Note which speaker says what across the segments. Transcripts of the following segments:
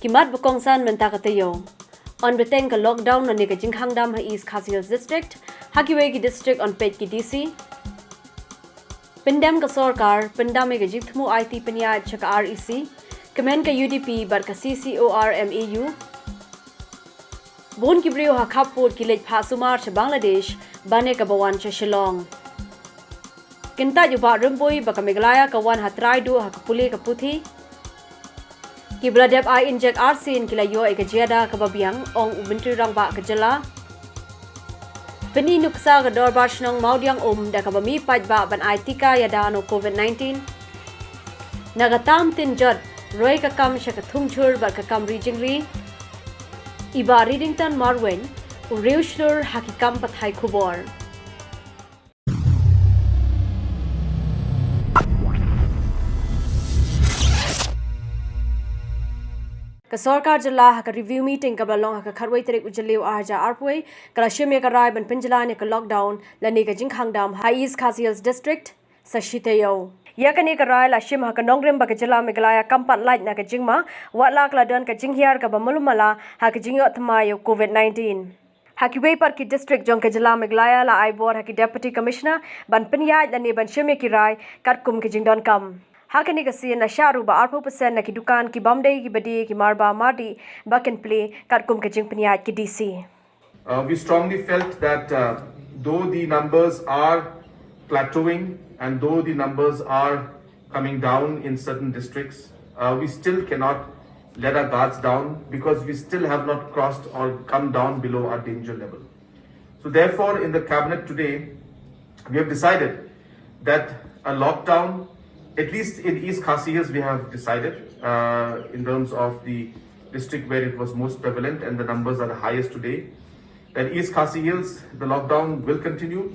Speaker 1: Kimat bukongsan mentaka tayo. On beteng ka lockdown na ni ka Jinghangdam ha East Khasi Hills District, Hakiwegi District on pet ki DC. Pendam ka sorkar, pendam ka jithmu IT penyat chaka REC, kemen ka UDP bar ka CCORMEU. Bon kibriyo ha Khubor kilej phasumar sa Bangladesh, bane ka bawan sa Shillong. Kinta juba rumboy baka Meghalaya ka wan ha traido ha kapuli ka puthi. Kibladep I inject arsin kilayo ay kajeda kababiang ong ubintri rang ba kajala. Peninuksa ka dorbash ng maudiang da kabami pajba ban ay tika yada no COVID-19. Nagatam tinjad roy kakam siya kathungchur ba kakam rijingri. Iba Ridington Marwen uriushur hakikam pathay Khubor. Ka sarkar jala ka review meeting ka balong ka kharwai tarik ujaliw arja arpway kala shimya ka rai ban pinjala ne ka lockdown lani ka Jinghangdam ha East Khasi Hills District sa Taiew. Ya kani ka rai la shim ha ka nongrim ba ka jala Meghalaya kampat light na ka jingma watla ka ladan ka jinghiar ka bamulumala ha ka jingyo thmayo COVID-19. Hakiway par ki district jong ka jala Meghalaya la aibor ha ki deputy commissioner ban pinyaj lani ban shimya ki rai kat kum ka jingdon kam. Hakani kasi na sharu ba 8% na ki dukan ki Bombay ki badi ki marba mardi back and play katkum ka jing panyat ki DC.
Speaker 2: We strongly felt that though the numbers are plateauing and though the numbers are coming down in certain districts, we still cannot let our guards down because we still have not crossed or come down below our danger level. So therefore in the cabinet today, we have decided that a lockdown, at least in East Khasi Hills, we have decided in terms of the district where it was most prevalent and the numbers are the highest today, that East Khasi Hills, the lockdown will continue.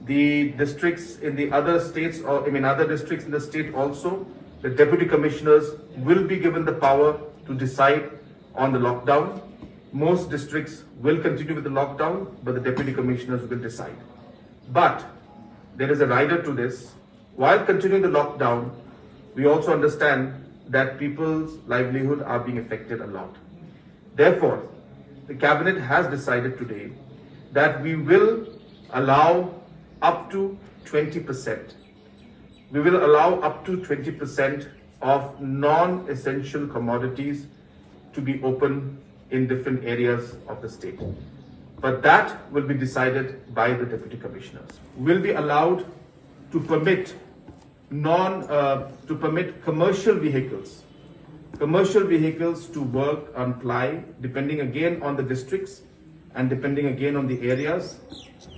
Speaker 2: The districts in the other states, other districts in the state also, the deputy commissioners will be given the power to decide on the lockdown. Most districts will continue with the lockdown, but the deputy commissioners will decide. But there is a rider to this. While continuing the lockdown, we also understand that people's livelihood are being affected a lot. Therefore, the cabinet has decided today that we will allow up to 20%. We will allow up to 20% of non-essential commodities to be open in different areas of the state. But that will be decided by the deputy commissioners. Will be allowed to permit commercial vehicles to work and ply, depending again on the districts and depending again on the areas,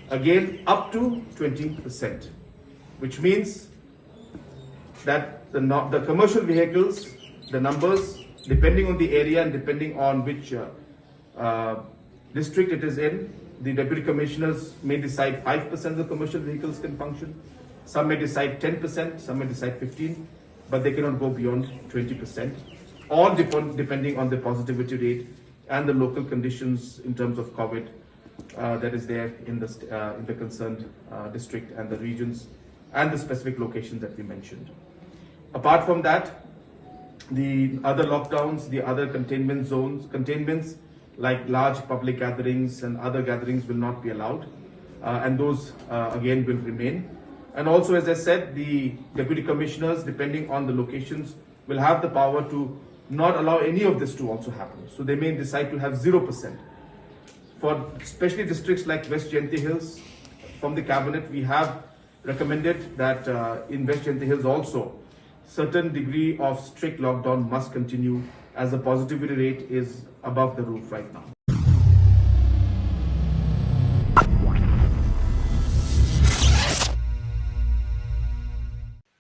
Speaker 2: again up to 20%, which means that the commercial vehicles, the numbers, depending on the area and depending on which district it is in, the deputy commissioners may decide 5% of the commercial vehicles can function. Some may decide 10%, some may decide 15%, but they cannot go beyond 20%. All depending on the positivity rate and the local conditions in terms of COVID that is there in the concerned district and the regions and the specific locations that we mentioned. Apart from that, the other lockdowns, the other containments like large public gatherings and other gatherings will not be allowed, and those again will remain. And also, as I said, the deputy commissioners, depending on the locations, will have the power to not allow any of this to also happen. So they may decide to have 0%. For especially districts like West Jayantha Hills, from the cabinet, we have recommended that in West Jayantha Hills also, certain degree of strict lockdown must continue as the positivity rate is above the roof right now.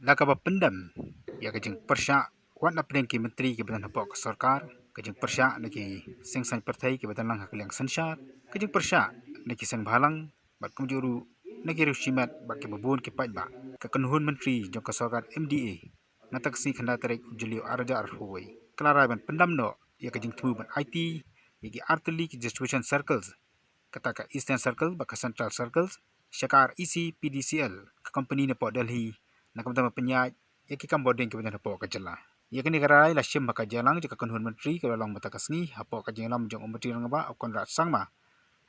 Speaker 3: Lakaba pendam ya kajing persya wan apren ki menteri ki badan hapok sarkar kajing persya naki sengsan partai ki badan lang hakliang sansar kajing persya naki sang bhalang bat kumjuru naki rushimat bak ki babun ki pajba ka kanhun menteri jong ka sarkar MDA nataksi khanda tarik ujliu arja arhuwai klara ban pendam no ya kajing thu ban IT ki artli ki distribution circles kata ka eastern circle bak central circles Shakar EC PDCL company na po Delhi na kamtama penyaj yaki kambodeng ke benar po kajala ia kini karai la shim baka jalang jaka kanhun menteri ke long mata kasni hapo ka jenglam jong umati rangba akon rat sangma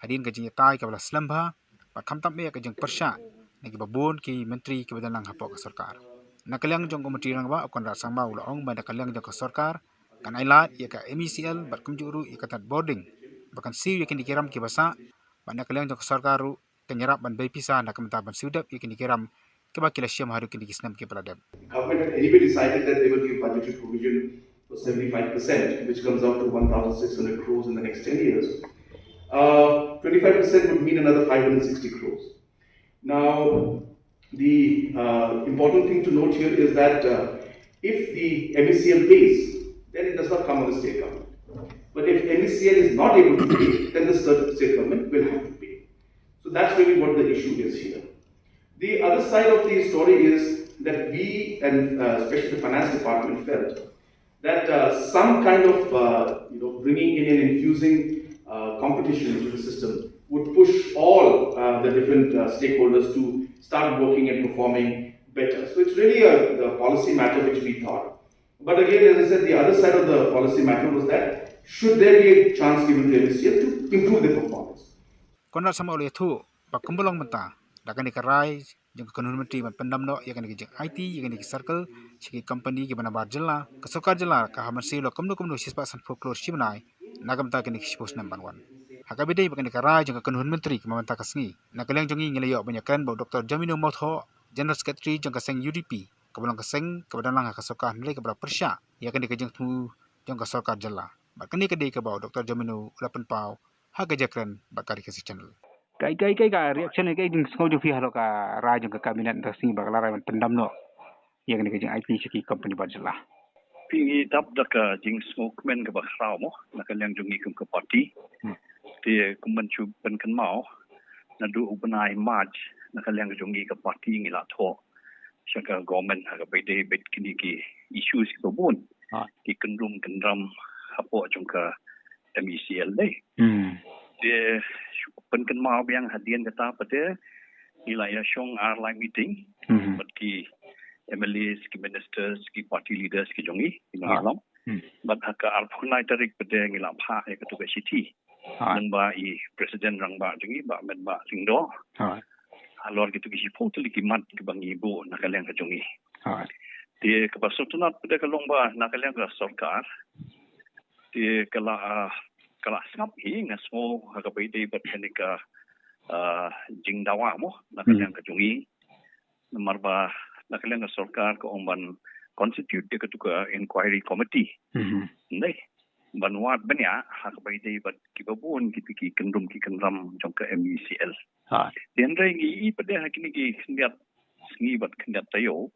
Speaker 3: hadin ka jeng tai ka bala slamba ba khamtam me ka jeng persya nagi babon ki menteri ke badan lang hapo ka sarkar nakalyang jong umati rangba akon rat sangma ula ong ba nakalyang jong ka sarkar kan ailat ia ka MECL bat kumjuru ia ka tat boarding bahkan siu ia kini kiram ki basa ba nakalyang jong ka sarkar ru kenyarap ban bai pisa nak menta ban siudap ia kini kiram ke ba kila syam haru kini kisnam ke paladam.
Speaker 4: Government had anyway decided that they will give budgetary provision for 75%, which comes out to 1,600 crores in the next 10 years. 25% would mean another 560 crores. Now, the important thing to note here is that if the MECL pays, then it does not come on the state government. But if MECL is not able to pay, then the state government will have to pay. So that's really what the issue is here. The other side of the story is that we, and especially the finance department, felt that some kind of bringing in and infusing competition into the system would push all the different stakeholders to start working and performing better. So it's really a policy matter which we thought. But again, as I said, the other side of the policy matter was that should there be a chance given to MCL to improve their performance.
Speaker 3: Konrat sama oleh tu, pak kumbolong menta, dakan dikarai, jeng kanun menteri ban pendam no, ia kan jeng IT, ia kan circle, segi company ke mana bar jela, kesokar jela, kahaman silo kumno sispa san folklore sibenai, nagam ta kan dikipus nambanwan. Hakabide bakan dikarai jeng kanun menteri ke mamanta kasngi, nakalang jongi ngelayo banyakan bau Dr. Jamino Motho, General Secretary jeng kaseng UDP, kebelang kaseng kebadan lang kasokar nilai kebelah persya, ia kan dikajeng tu jeng kasokar jela. Bakan dikadai ke bau Dr. Jamino ulapan pau, hagajakren bakari RiKhasi channel. Kai reaction kai ding skau jo fi halo ka rajang ka kabinet tasing bakala rai pendam no yang ni ka IT siki company bajla
Speaker 5: Pingi tap daka jing smoke men ka bakrao mo nakalyang jungi kum ka party ti kumban chu pen kan mau na du ubanai march nakalyang jungi ka party ngi la tho shaka government ha ka bede bet kini ki issues ko bon ki kendrum kendram hapo chung ka MECL dei ti pen kan mau biang hadian kata pada nilai syong airline meeting but ki MLAs, ki ministers, ki party leaders ki jongi malam but haka arpunai tarik pada ngilam ha ya ketua city nang ba I presiden rang ba jongi ba men ba singdo alor gitu ki potli ki mat ki bang ibu nakalang ka jongi ti kapasutunat pada kalong ba nakalang ka sarkar ti kala skap hi ngasmo haka pwede bat kanika jing dawa mo nakalang ka jongi nomor ba nakalang ka sarkar ko omban constitute de ketua inquiry committee nei banwat banya haka pwede bat kibabun ki kendum ki kendram jong ka MECL den rengi I pada hakini ki kendiat sngi bat kendiat tayo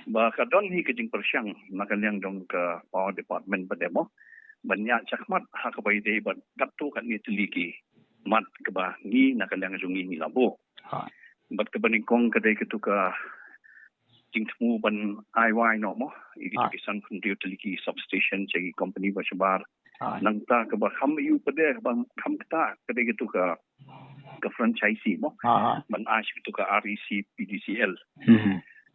Speaker 5: ba kadon hi ke jing persyang nakalang jong ka power department pada mo banyak cakmat hak bayi bat katu kan ni teliki mat ke ba ni nakalang jungi ni labo bat ke banikong kedai ketuka jingtmu ban IY no mo iki kisan kundiu teliki substation segi company basabar nangta ke ba kham yu pada ba kham kata kedai ketuka ke franchise mo ban ash ketuka RiKhasi PDCL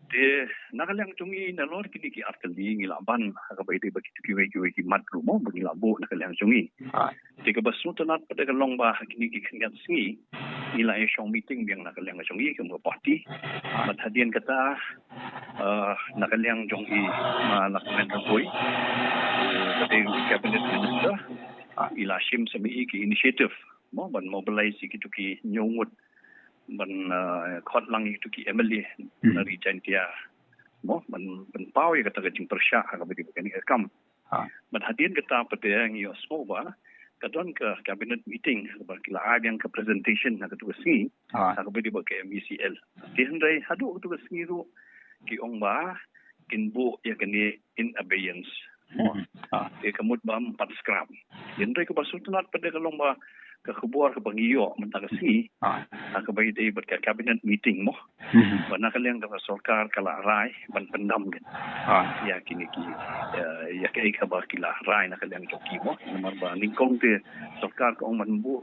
Speaker 5: de nakalang jungi na lor kini ki artali ngila ban ka bai de baki ki mat ru mo bagi labo nakalang jungi de ka basu tanat pada kalong ba kini ki khingat singi ila e shong meeting biang nakalang jungi ke mo party mat hadian kata nakalang jungi ma lakmen boy de cabinet minister ila shim sami ki initiative mo ban mobilize ki tu ki nyongut ban khot lang itu ki MLA dari jantia mo ban pau ya kata jing persya ka bagi ni kam ban hadian kata pada yang yo ba kadon ke cabinet meeting bagi la yang ke presentation na ketua singi ka bagi MECL dihendai hadu ketua singi ru ki ong ba kinbu ya kini in abeyance dia kemud ba 4 skram dihendai ke basultanat pada kalong ba ke Khubor ke bangiyo mentang singi ka bai dei ber cabinet meeting mo bana kaliang ka sarkar kala rai ban pendam kan ya kini ki ya ke ka ba kila rai na kaliang joki mo nomor ba ningkong te sarkar ko man bu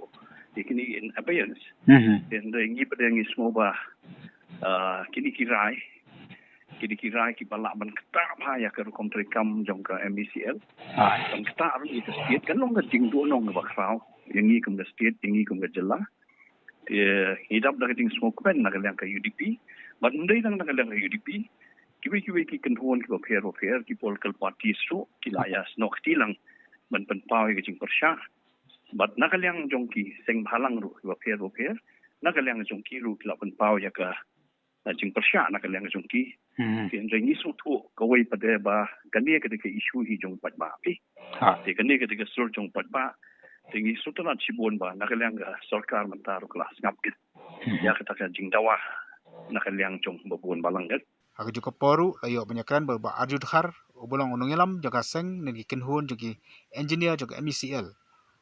Speaker 5: kini in abeyance den dei ngi pada ngi smo ba kini ki rai kira-kira ki balak ban ketak bahaya ke rukom trikam jong ke MECL ban ketak ru itu state kan long ke jing do nong ba krau yang ni kum ke state yang ni kum ke jela hidap dak jing smokeman nak yang ke UDP ban ndai nang nak yang ke UDP kiwi ki kenhuan ki ba fair ki political party su ki layas nok tilang ban pen pau ke jing persya bat nak yang jong ki seng bhalang ru ba fair nak yang jong ki ru ki la pen pau ya ka jing persya nak yang jong ki Kian rengi suatu kawai pada bah kani ketika isu hi jong pat ba pi. Di kani ketika sur jong pat ba rengi suatu nak cibun ba nak liang sarkar mentar kelas ngap git. Ya katakan jing dawa nak liang jong babun balang git.
Speaker 3: Aku juga poru ayo banyakan berba arju dhar ubulang unung ilam jaga seng negi kenhun jogi engineer jogi MECL.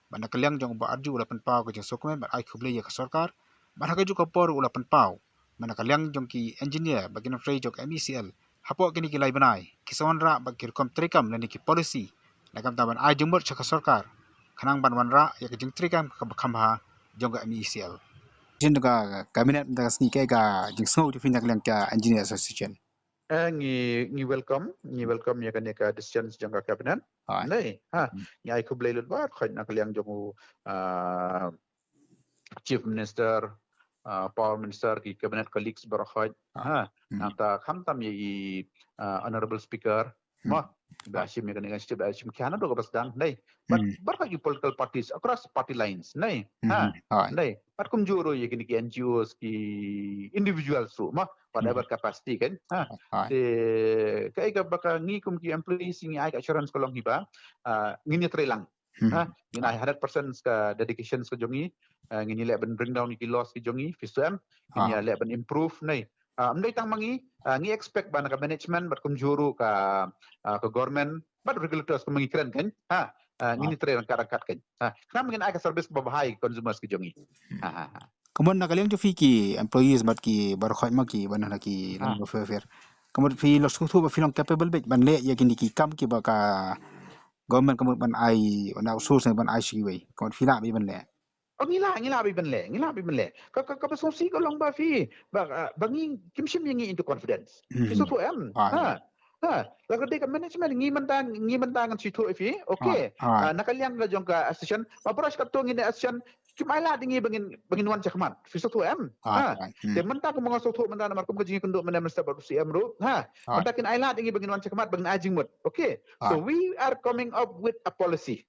Speaker 3: Bana kaliang jong ba arju ulapan pau ke jong sokmen ba ai khuble ya ke sarkar. Bana juga poru ulapan pau. Mana kaliang jong ki engineer bagian free jok MECL hapo kini ki lai banai kisawan ra bagi rukom trikam lani ki policy nakam taban ai jumur chaka sarkar khanang ban wan ra ya ki jing trikam ka khamha jong MECL jin ga cabinet da sni ke ga jing snow di finak lang ka engineer association
Speaker 6: ngi welcome ya kan ka decisions jangka cabinet nei ngi ai ku blai lut ba khaj nak liang jong chief minister Power Minister ki Cabinet colleagues barakhaj nanta khamtam ye honorable speaker ma bashim ye kan step bashim khana do basdang nei but barka ki political parties across party lines nei nei pat kum juro ye ki NGOs ki individuals so ma whatever capacity kan de kai ga baka ngi kum ki employees ngi ai assurance kolong hiba ngi trelang in 100% ka dedications ka jongi ngini le ben bring down ki loss ki jongi fisam ngini le ben improve nei amdai tang mangi ngi expect ban ka management bat kum juru ka government bat regulators kum mangi kren kan ngini tre rang karakat kan kam ngin ai ka service babahai consumers ki jongi
Speaker 3: kemudian nak kaliang jo fi ki employees bat ki barkhaj ma ki banana ki lang fair kemudian fi los khu ba fi long capable ban le ya kini ki kam ki ba ka government kemudian ban ai na usus ban ai shi wei kemudian fi la bi ban le
Speaker 6: ngila bi ben le ka sosi ko long ba fi ba bangi kimshim ngi into confidence fi so to am la ka de management ngi mentang ngan situ fi okay nakaliang la jong ka association ba brush ka to ngi association kimai la dingi bangin wan chakman fi so to am de mentang ko mga so to mentang mar ko jingi kendo men minister ba si am ru mentakin ai la dingi bangin wan chakman bangin ajing mut okay so we are coming up with a policy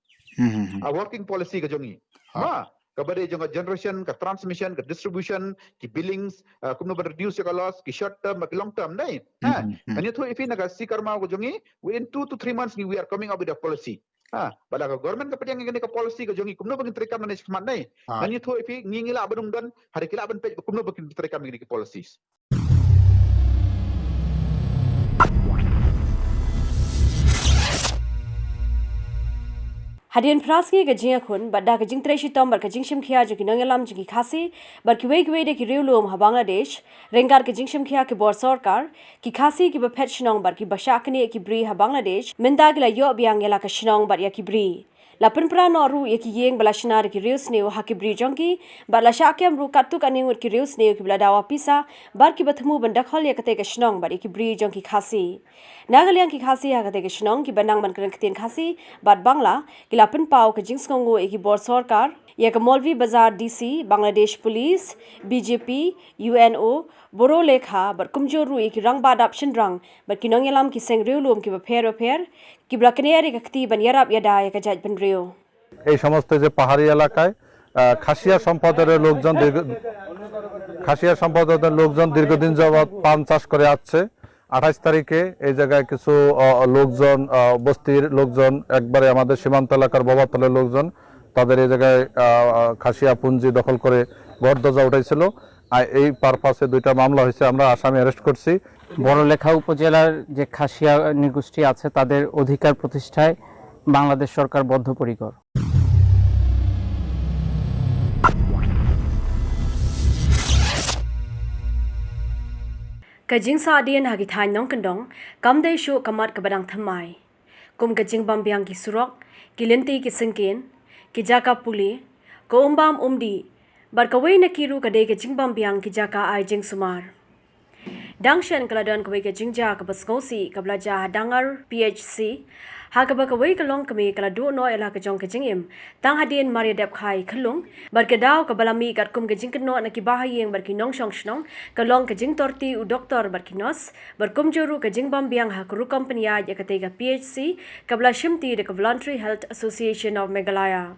Speaker 6: a working policy ka jongi kabade jong generation ka transmission ka distribution ki billings kumno reduce ka loss ki short term ki long term nei ani tho ifi naga sikarma ko jongi within 2 to 3 months we are coming up with a policy bala ka government ka pediang ngini ka policy ka jongi kumno bagin trika management nei ani tho ifi ngingila abadum dan hari kila ban pe kumno bagin trika ngini ki policies
Speaker 1: Hadian prasngi ga jing khun badda ga jing treshi tom bar ga jing shim khia jo ki nangalam ji khasi bar ki wei de ki riulum ha Bangladesh rengar ga jing shim khia ki bor sarkar ki khasi ki ba phet shnong bar ki bashakni ki bri ha Bangladesh minda gila yo biang yela ka shnong bar ya ki bri lapun pra no ru ye ki yeng balashnar ki rius neu ha ki bri jongki bar la shakem ru katuk ani ur ki rius neu ki bla dawa pisa bar ki bathmu ban dakhol ye kate ka shnong bar ki bri jongki khasi nagaliang ki khasi ha kate ka shnong ki banang ban kren kten khasi bat bangla ki lapun pau ka jing skongo e ki bor sarkar ye ka Molvi Bazar DC Bangladesh Police BJP UNO Boro lekha bar kumjor ru ki rang badap shin rang bar ki nongelam ki seng riulum ki ba pher ki blakneri ka kti ban yarab yada ya ka jaj ban rio
Speaker 7: এই সমস্ত যে পাহাড়ি এলাকায় খাসিয়া সম্প্রদায়ের লোকজন দীর্ঘদিন যাবত পান চাষ করে আসছে 28 তারিখে এই জায়গায় কিছু লোকজন বস্তির লোকজন একবারে আমাদের সীমান্ত এলাকার বাবাতলের লোকজন তাদের এই জায়গায় খাসিয়া পুঞ্জি দখল করে গড়দজা উঠাইছিল এই পারপাসে দুইটা মামলা হয়েছে আমরা আসামি অ্যারেস্ট করছি
Speaker 8: বড়লেখা উপজেলার যে খাসিয়া নৃগোষ্ঠী আছে তাদের অধিকার প্রতিষ্ঠায় বাংলাদেশ সরকার বদ্ধপরিকর
Speaker 1: Kajing sa adian hagi thain nong kendong kamdai shu kamat kabadang thamai kum kajing bambiang ki surok ki lenti ki singkin ki jaka puli ko umbam umdi bar kawai na kiru kadai kajing bambiang ki jaka ai jing sumar Dangshan kaladon kawai ke jingja ke basngosi ke belajar dangar PHC. Hakaba kawai ke long kami kaladu no ela ke jong ke jingim. Tang hadin Maria Dep Khai kelung. Berkedau ke balami kat kum ke jingkeno na kibahi yang berkinong syong shnong. Ke long ke jing torti u doktor berkinos. Berkum juru ke jing bambiang hakuru company ya ketiga PHC. Ke belashimti de ke Voluntary Health Association of Meghalaya.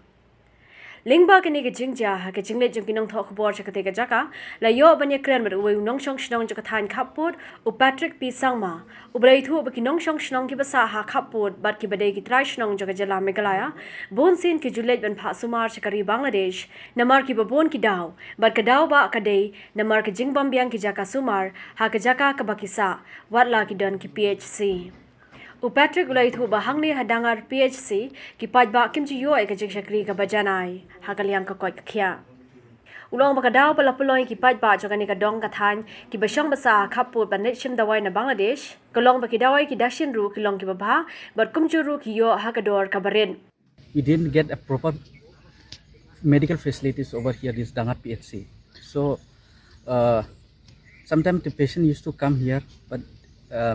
Speaker 1: Lingba kini ke jingja ha ke jinglet jong kinong thok khubor chakate ke jaka la yo banya kren ber uwe nong shong shnong jaka than khaput u Patrick P Sangma u brai thu ba kinong shong shnong ki basa ha khaput bat ki badai ki trai shnong jaka jala Meghalaya bon sin ki julet ban pha sumar chakari Bangladesh namar ki babon ki daw bat ka daw ba ka dei namar ke jing bambiang ki jaka sumar ha ke jaka ka bakisa wat la ki don ki PHC u Patrick ulai thu bahang ni hadangar PHC ki pajba kimchi yo ek jing shakri ka bajanai hakaliang ka koi khia ulong bakadaw pala puloy ki pajba jogani ka dong ka than ki basang basa khapu banit shim dawai na Bangladesh kolong bakidawai ki dashin ru ki long ki babha bar kumchu ru ki yo hakador ka barin.
Speaker 9: We didn't get a proper medical facilities over here, this Dangar PHC. So sometimes the patient used to come here, but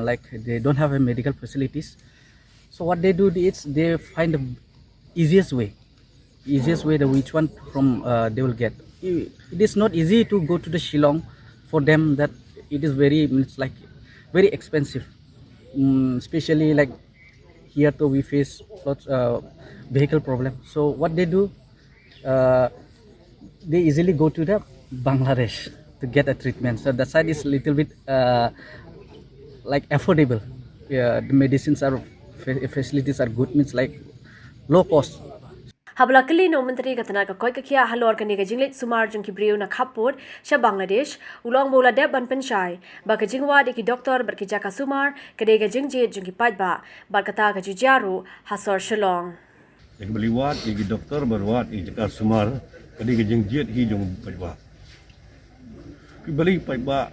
Speaker 9: like they don't have a medical facilities. So what they do is they find the easiest way the which one from they will get. It is not easy to go to the Shillong for them, that it is it's like very expensive, especially like here too we face lots vehicle problem. So what they do, they easily go to the Bangladesh to get a treatment. So the side is little bit like affordable. The medicines are facilities are good, means like low cost.
Speaker 1: Habla kali no menteri katana ka koi ka khia halor ka ni ka jinglet sumar jong ki briu na khaput sha Bangladesh ulong bola de ban penshai ba ka jingwa de ki doktor bar ki jaka sumar ka de ka jingje jong ki pajba bar kata ka jujaru hasor shalong
Speaker 10: ek beliwat ki doktor berwat ki jaka sumar ka de ka jingje hi jong pajba ki beli pajba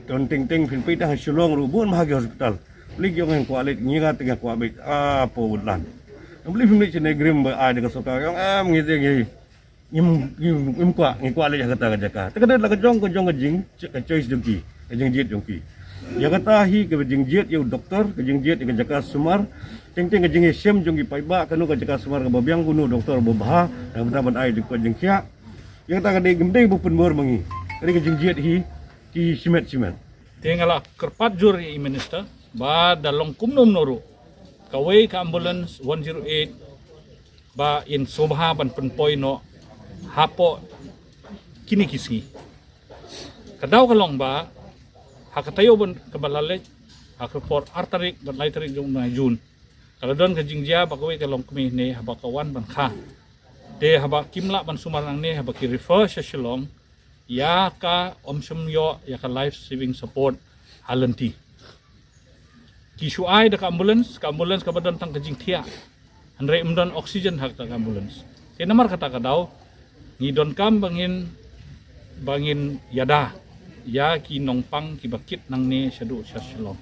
Speaker 10: ton ting ting phin pita shalong ru bun ma ga hospital lik jong en kwalit ngiga tengah kwa bit po udlan beli pemilik cina grim ada kesukaan yang ngiti ngim kwa le kata jaka tekada la kejong jing cek choice jongki kejing jiet jongki ya kata hi ke jing jiet yu doktor kejing jiet ke jaka sumar ting ting kejing sem jongki paiba kanu ke jaka sumar ke babiang gunu doktor bobha dan betaban ai de kejing kia ya kata kade gemde bupun bor mangi kade kejing jiet hi ki simet
Speaker 11: tingala kerpat juri minister ba dalong kumnom noru kawai ka ambulance 108 ba in sobha ban penpoi no hapo kini kisi kadaw kalong ba hakatayo ban kabalale hakapor arterik ban laiterik jong na jun kaladon ka jingjia ba kawai kalong kumi ne haba kawan ban kha de haba kimla ban sumarang ne haba ki refer sa Shillong ya ka omsum yo ya ka life saving support halanti Kishuai da ambulance ka badan tang kajing tia andre umdan oksigen hak ta ambulance ke namar kata kadaw ngidon kam bangin yada ya ki nongpang ki bakit nang ne syadu Shillong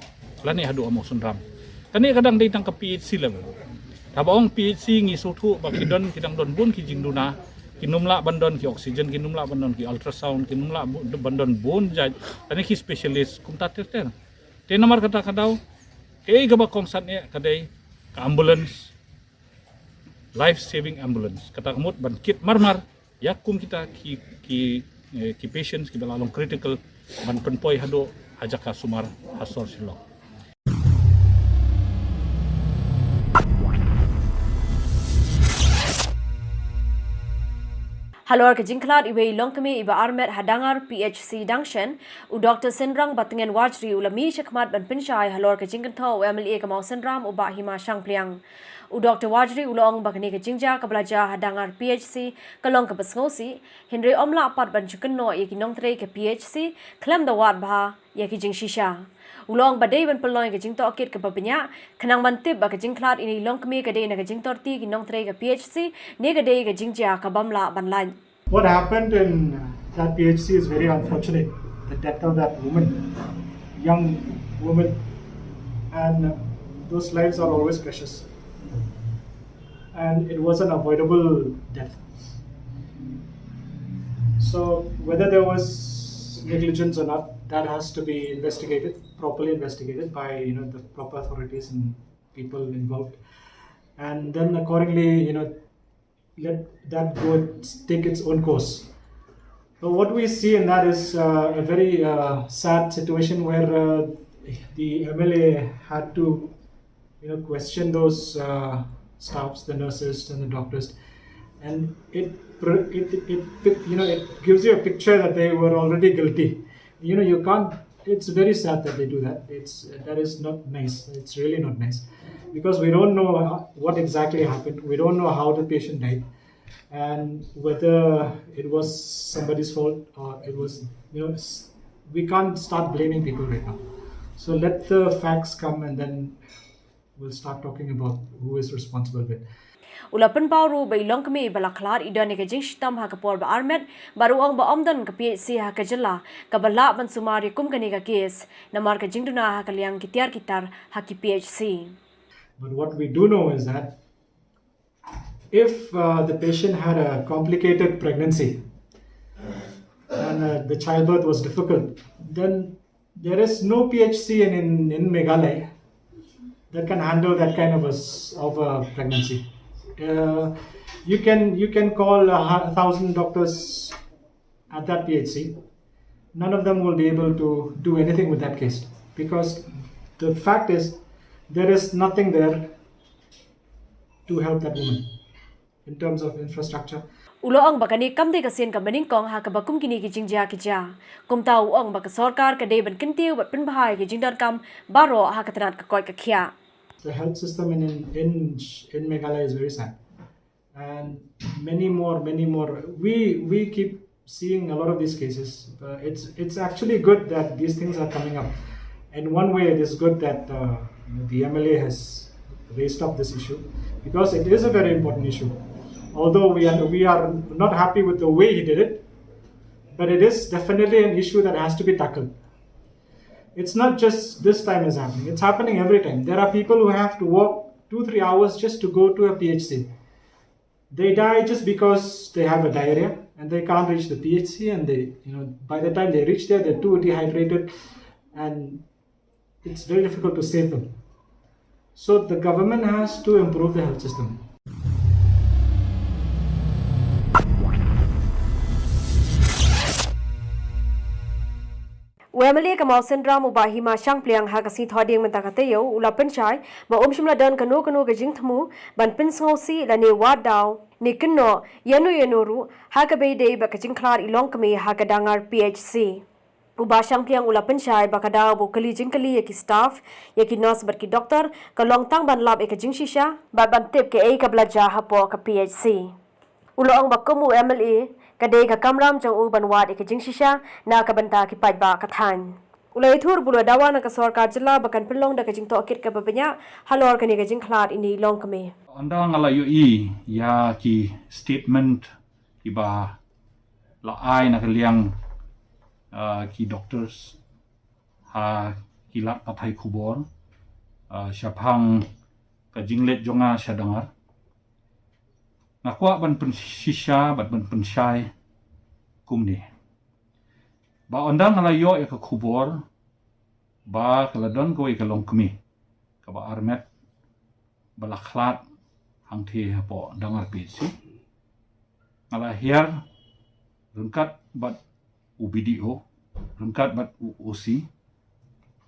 Speaker 11: lani hadu amo sunram tani kadang dei tang ka PHC level tabaong PHC ngi sutu bakidon kidang don bun ki jingduna kinumla bandon ki oksigen kinumla bandon ki ultrasound kinumla bandon bun jaj tani ki specialist kumta terter te namar kata kadaw kay gaba kongsan niya kaday ka ambulance life saving ambulance kata kamot ban kit marmar yakum kita ki patients ki balalong critical ban penpoy hado hajaka sumar hasor Shillong.
Speaker 1: Halor ke jingklat iwe longkemi iba armet hadangar PHC Dangshan u Dr. Senrang Batengan Wajri ulami shakmat ban pinshai halor ke jingkantho u MLA ke mau Senram u Bahima Shangpliang u Dr. Wajri ulong bakni ke jingja ke belajar hadangar PHC kalong ke besngosi Henry omla pat ban chukenno ye ki nongtre ke PHC klem da wat bha ye ki jing shisha ulong badai ban peloy ke jing tokit ke babnya khanang mantib ba ke jingklat ini longkemi ke de na ke jing torti ki nongtre ke PHC ne ke de ke jingja ka bamla ban lain.
Speaker 12: What happened in that PHC is very unfortunate. The death of that woman, young woman, and those lives are always precious. And it was an avoidable death. So whether there was negligence or not, that has to be investigated, properly investigated by the proper authorities and people involved, and then accordingly let that go take its own course. So what we see in that is a very sad situation where the MLA had to question those staffs, the nurses and the doctors, and it gives you a picture that they were already guilty. You can't. It's very sad that they do that. That is not nice. It's really not nice, because we don't know what exactly happened. We don't know how the patient died, and whether it was somebody's fault or it was we can't start blaming people right now. So let the facts come, and then we'll start talking about who is responsible with.
Speaker 1: Ulapan pauru ba ilong kami balaklar ida ne kajing shitam ha kapor ba armet baruang ba omdan ka PHC ha kajala ka bala ban sumari kum kani ka case namar ka jingduna ha kalyang kityar kitar ha ki PHC.
Speaker 12: But what we do know is that if the patient had a complicated pregnancy and the childbirth was difficult, then there is no PHC in Meghalaya that can handle that kind of a pregnancy. You can call 1,000 doctors at that PHC. None of them will be able to do anything with that case, because the fact is there is nothing there to help that woman in terms of infrastructure.
Speaker 1: Ulo ang bakani kamde kasen kamaning kong ha kabakum kini ki jingja kija kumtau ang bak sarkar ka deban kintiu bat pinbahai ki jingdan kam baro ha katanat ka koi ka khia.
Speaker 12: The health system in Meghalaya is very sad, and many more. We keep seeing a lot of these cases. It's actually good that these things are coming up. In one way, it is good that the MLA has raised up this issue, because it is a very important issue. Although we are not happy with the way he did it, but it is definitely an issue that has to be tackled. It's not just this time is happening. It's happening every time. There are people who have to walk 2-3 hours just to go to a PHC. They die just because they have a diarrhea and they can't reach the PHC, and by the time they reach there, they're too dehydrated, and it's very difficult to save them. So the government has to improve the health system.
Speaker 1: Wemeli kamal sendra mubahima syang pliang ha kasi thoding mentakateo ulapan chai ba shimla dan kanu gajing thamu ban pin sngosi la ne wadaw ni kinno yenu ha ka be de ba kajing klar ilong kami ha ka dangar PHC. Uba syang pliang ulapan chai ba kadaw bu kali jingkali yaki staff yaki nurse bar ki doktor ka long tang ban lab e kajing shisha ba ban tip ke e ka blaja ha po ka PHC. Ulo ang bakumu MLA kadai ka kamram jang u banwat ikajing shisha na ka banta ki pajba kathan. Ulai thur bulu dawa na ka sarkar jilla bakan pelong da kajing to akit ka babanya halor kani kajing khlat ini long kame.
Speaker 11: Anda ngala yu i ya ki statement ki ba la ai na kaliang ki doctors ha ki lat pathai khubor syapang kajing let jonga syadangar nakwa ban pen shisha bat ban pen shai kumni ba ondang ngalayo e ka khubor ba kaladon ko e ka longkmi ka ba armet balakhlat hang the po dangar PHC ngala hiar rungkat bat UBDO rungkat bat UOC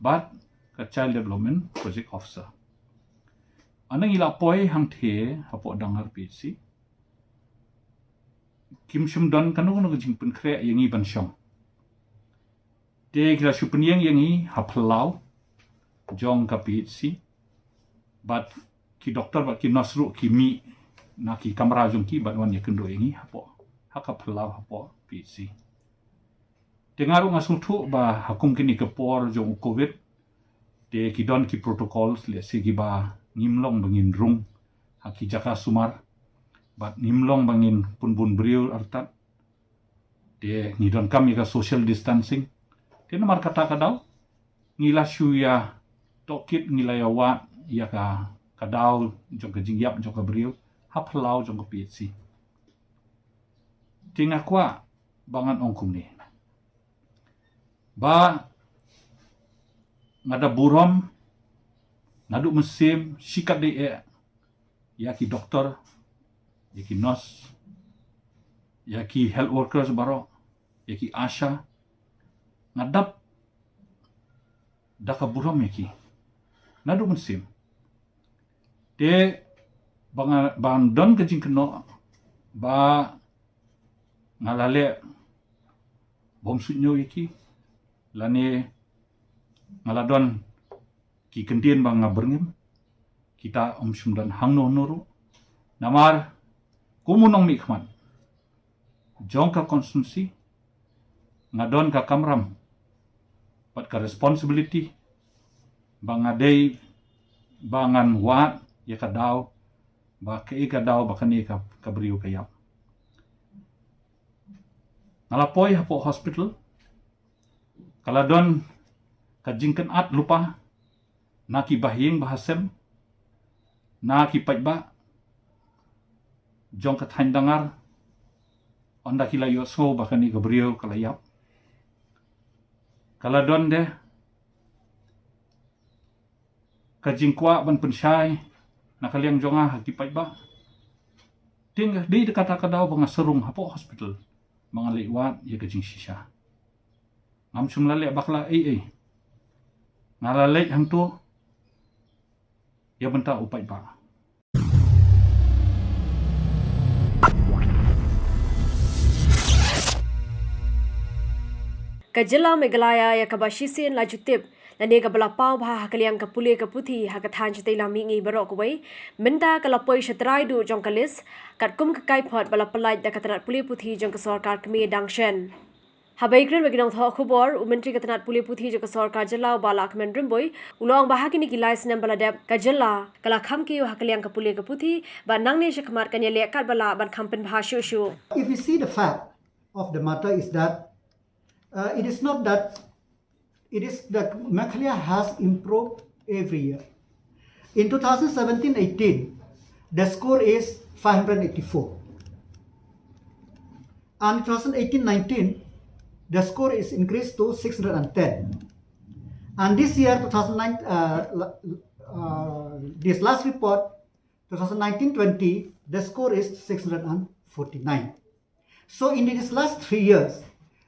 Speaker 11: bat ka child development project officer anang ila poi hang the po dangar PHC Kim Shum Don kanu jing pen kre yangi ban shong. De kila shupen yangi haplau jong ka PHC. But ki doktor bat ki nasru ki mi na ki kamera jong ki bat wan yakendo yangi hapo. Haka plau hapo PHC. Dengaru ngasul tu ba hakum kini kepor jong COVID. De ki don ki protocols le segi ba ngimlong bangin rung haki jaka sumar. Bat nimlong bangin pun beriul artat de ngidon kami ka social distancing de namar kata kadau ngila shuya tokit ngila yawa ya ka kadau jong ka jingyap jong ka beriul haplau jong ka PHC tinga kwa bangan ongkum ni ba ngada burom nadu musim sikat de ya ki doktor ya ki nurse ya ki health workers baro ya ki asha ngadap daka burom ya ki nadu musim de bang don ke jing keno ba ngalale bom sunyo iki lane ngaladon ki kendien bang ngaberngim kita sumdan hangno nuru namar kumunong mikman jong ka konsumsi ngadon ka kamram pat ka responsibility bang ngadei bangan wat ya ka daw ba ka daw ba kani ka kabriu kayap ngalapoy hapo hospital kaladon kajingkan at lupa naki bahing bahasem naki pajba jong kathain dangar onda kila yosgo bakani gabriel kalayap kaladon de kajingkwa ban pensyai nakaliang jonga haki pajba ting di dekata kadaw banga serung hapo hospital mga liwat ya kajing sisya ngamsum lale bakla ngalalay hang tu ya benta upai ba
Speaker 1: Kajila Meghalaya ya kabashisian lajutip lane ka balapau bha hakaliang ka pule ka puthi hakathan chitei lami ngi barok wei minta kalapoi shatrai du jong kalis katkum ka kai phot balapalai da katrat pule puthi jong ka sarkar kmi dangshen Habaikren beginang tho khubor umentri katanat pule puthi jong ka sarkar jala balak mendrum boy ulong bahagini ki lais nam baladep kajala kala kham ki hakaliang ka pule ka puthi ba nangne shakmar kanya le kat bala ban khampen bhashu shu
Speaker 13: If you see the fact of the matter is that it is not that it is that Meghalaya has improved every year. In 2017-18, the score is 584. And 2018-19, the score is increased to 610. And this year, this last report, 2019-20, the score is 649. So in these last 3 years,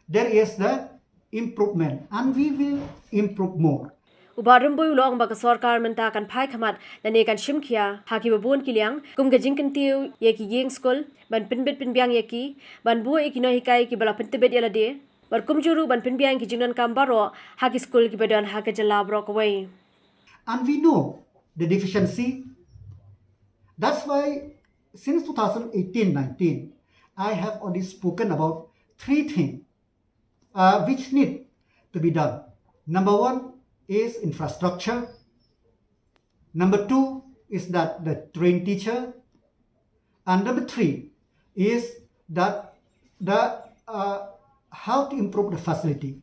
Speaker 13: there is the improvement and we will improve more.
Speaker 1: Ubarum boy ulong ba ka sarkar menta kan phai khamat lane kan shimkhia haki babon kiliang kum ga jingkan tiu ye ki yeng school ban pinbet pinbyang ye ki ban bu e ki no hikai ki bala pintebet yala de bar kum juru ban pinbyang ki jingnan kam baro haki school ki bedan haka jala brok away.
Speaker 13: And we know the deficiency. That's why since 2018-19 I have already spoken about 3 things which need to be done. Number 1 is infrastructure. Number 2 is that the trained teacher. And number 3 is that the how to improve the facility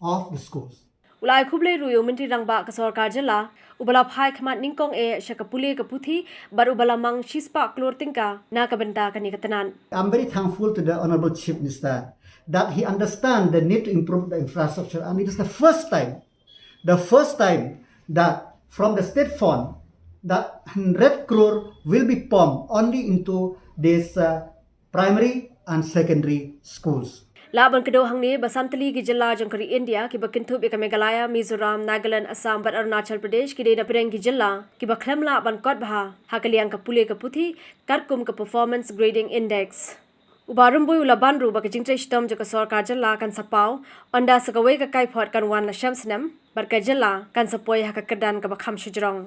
Speaker 13: of the schools.
Speaker 1: Ulai khuble ruyo mentri rangba ka sarkar jala ubala phai khamat ningkong e shakapule ka puthi bar ubala mang shispa klor tingka na ka benta kani katanan.
Speaker 13: I'm very thankful to the Honorable Chief Minister that he understands the need to improve the infrastructure, and it is the first time that from the state fund that 100 crore will be pumped only into these primary and secondary schools.
Speaker 1: Laban kedo hangni basantali ki jilla jangkari India ki bakintu be Meghalaya, Mizoram, Nagaland, Assam ban Arunachal Pradesh ki dena pereng ki jilla ki bakhlamla ban kot bha hakaliang ka pule ka puthi karkum ka performance grading index. Ubarum boy ulaban ru ba kijingtre stom jaka sarkar jalla kan sapau onda sakawai ka kai phot kan wan la shamsnam bar ka jalla kan sapoi ha ka kedan ka bakham shujrong.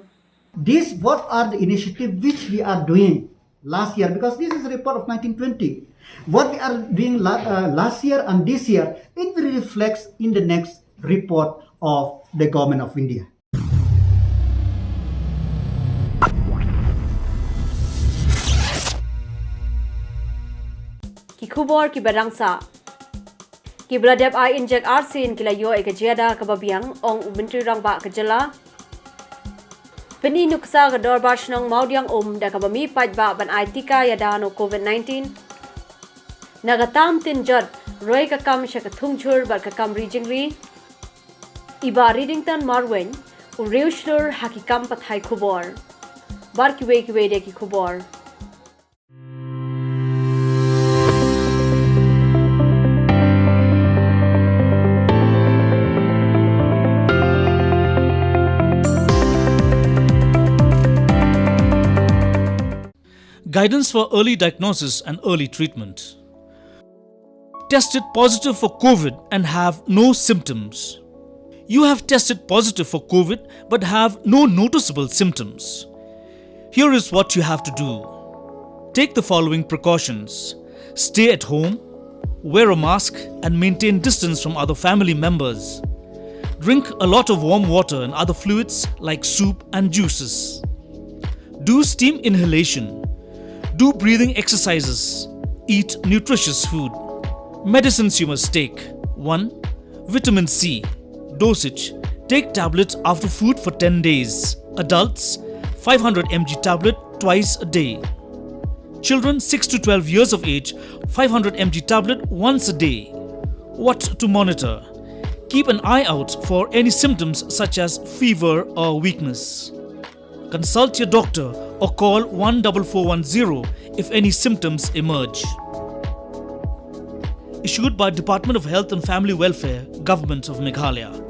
Speaker 13: This what are the initiative which we are doing last year, because this is a report of 1920. What we are doing last year and this year, it will reflect in the next report of the Government of India.
Speaker 1: Ki khubor ki barangsa ki bladep I inject arsin kila yo ek jeda ka babiang ong ubintri rangba ka jala Peni nuksa ka dorbar shnong maudiang da ka bami pajba ban ai tika yada no COVID-19 nagatam tin jot roy ka kam sha ka thungchur bar ka kam rijingri Iba Readington Marwen, Ureushler Hakikam Pathai Khubor. Bar kiwe de ki Khubor.
Speaker 14: Guidance for early diagnosis and early treatment. Tested positive for COVID and have no symptoms. You have tested positive for COVID but have no noticeable symptoms. Here is what you have to do. Take the following precautions. Stay at home, wear a mask and maintain distance from other family members. Drink a lot of warm water and other fluids like soup and juices. Do steam inhalation. Do breathing exercises. Eat nutritious food. Medicines you must take. 1. Vitamin C. Dosage. Take tablet after food for 10 days. Adults, 500 mg tablet twice a day. Children 6 to 12 years of age, 500 mg tablet once a day. What to monitor? Keep an eye out for any symptoms such as fever or weakness. Consult your doctor or call 14410 if any symptoms emerge. Issued by Department of Health and Family Welfare, Government of Meghalaya.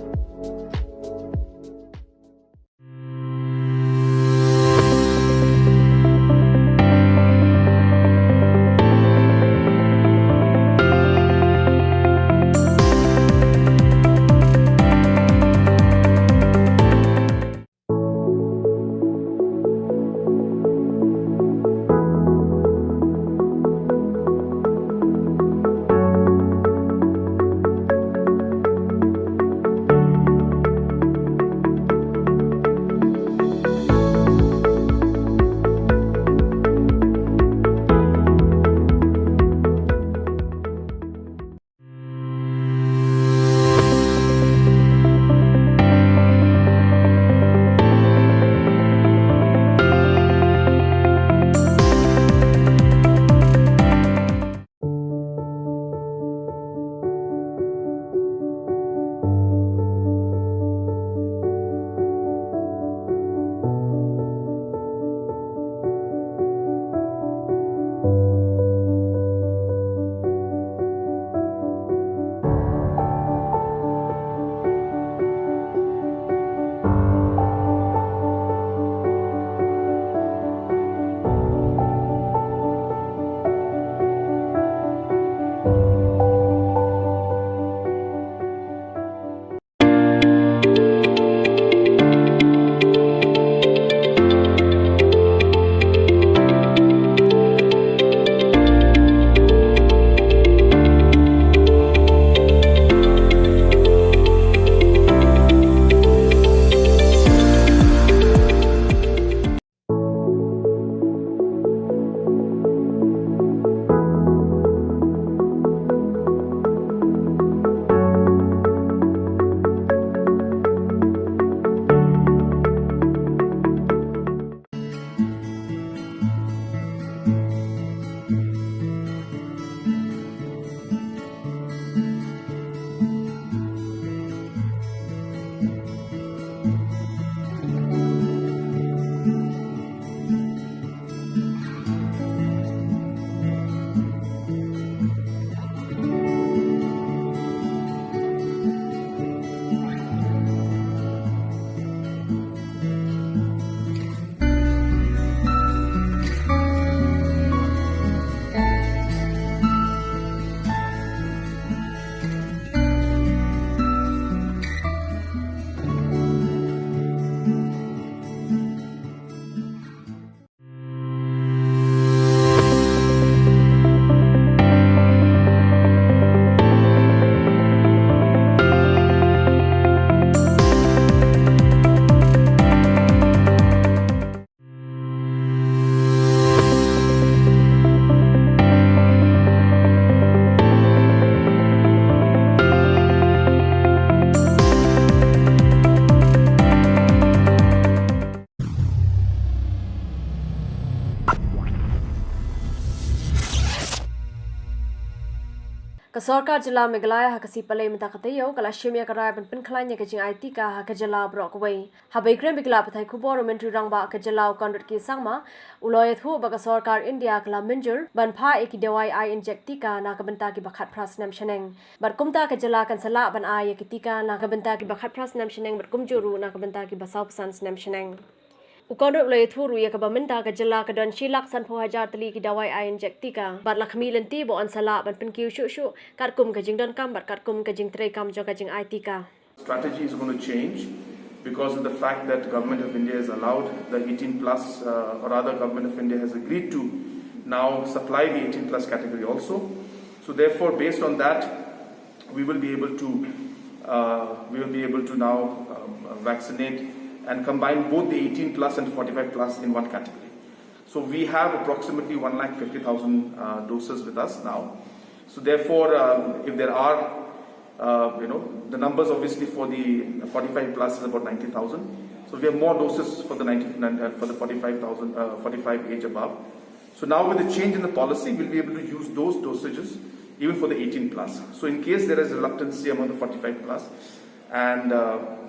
Speaker 1: Kesorkar Jela Meghalaya hakasi palai minta katayo kala shimya karai ban penkhalanya kejing IT ka hakajela brokaway. Habaikren bigla pathai Khubor menteri rangba kajela kondat ki sangma uloyat hu baga Sorkar India kala minjur ban pha eki dewai I inject tika na kabenta ki bakhat pras nam sheneng. Bar kumta kajela kan sala ban I eki tika na kabenta ki bakhat pras nam sheneng bar kumjuru na kabenta ki basau pesan nam sheneng. Ukondot ulayat huru ya kabamenta kajela kadon shilak san po hajar tali ki dawai I inject tika bat lakhmi lenti bo an sala ban penkiu shu katkum kajing don kam bat katkum kajing tray kam jo kajing I tika.
Speaker 2: Strategy is going to change because of the fact that Government of India has allowed the 18 plus or rather Government of India has agreed to now supply the 18 plus category also. So therefore based on that we will be able to now vaccinate and combine both the 18 plus and 45 plus in one category. So we have approximately 1,50,000 doses with us now. So therefore, if there are, the numbers obviously for the 45 plus is about 90,000. So we have more doses for the 45 age above. So now with the change in the policy, we'll be able to use those dosages even for the 18 plus. So in case there is reluctancy among the 45 plus, and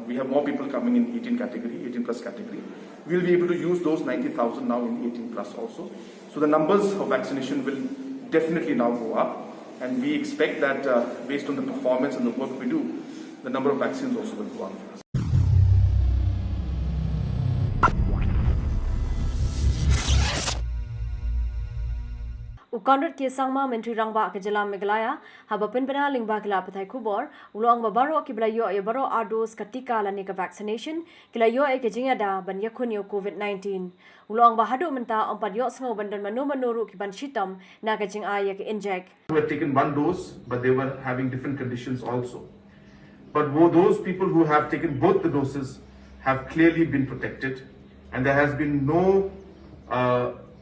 Speaker 2: we have more people coming in 18 plus category, we'll be able to use those 90,000 now in 18 plus also. So the numbers of vaccination will definitely now go up, and we expect that based on the performance and the work we do, the number of vaccines also will go up for us.
Speaker 1: Ukondot ki sangma menteri rangba ke Jela Meghalaya haba penbena lingba kila pathai Khubor ulong babaro ki blayo e baro ados katika lani ka vaccination kila yo e ke jingada ban yakun yo COVID-19 ulong bahadu menta ompat yo sngo bandan manu ki ban shitam na ka jing ay ke inject.
Speaker 2: Who had taken one dose but they were having different conditions also. But those people who have taken both the doses have clearly been protected, and there has been no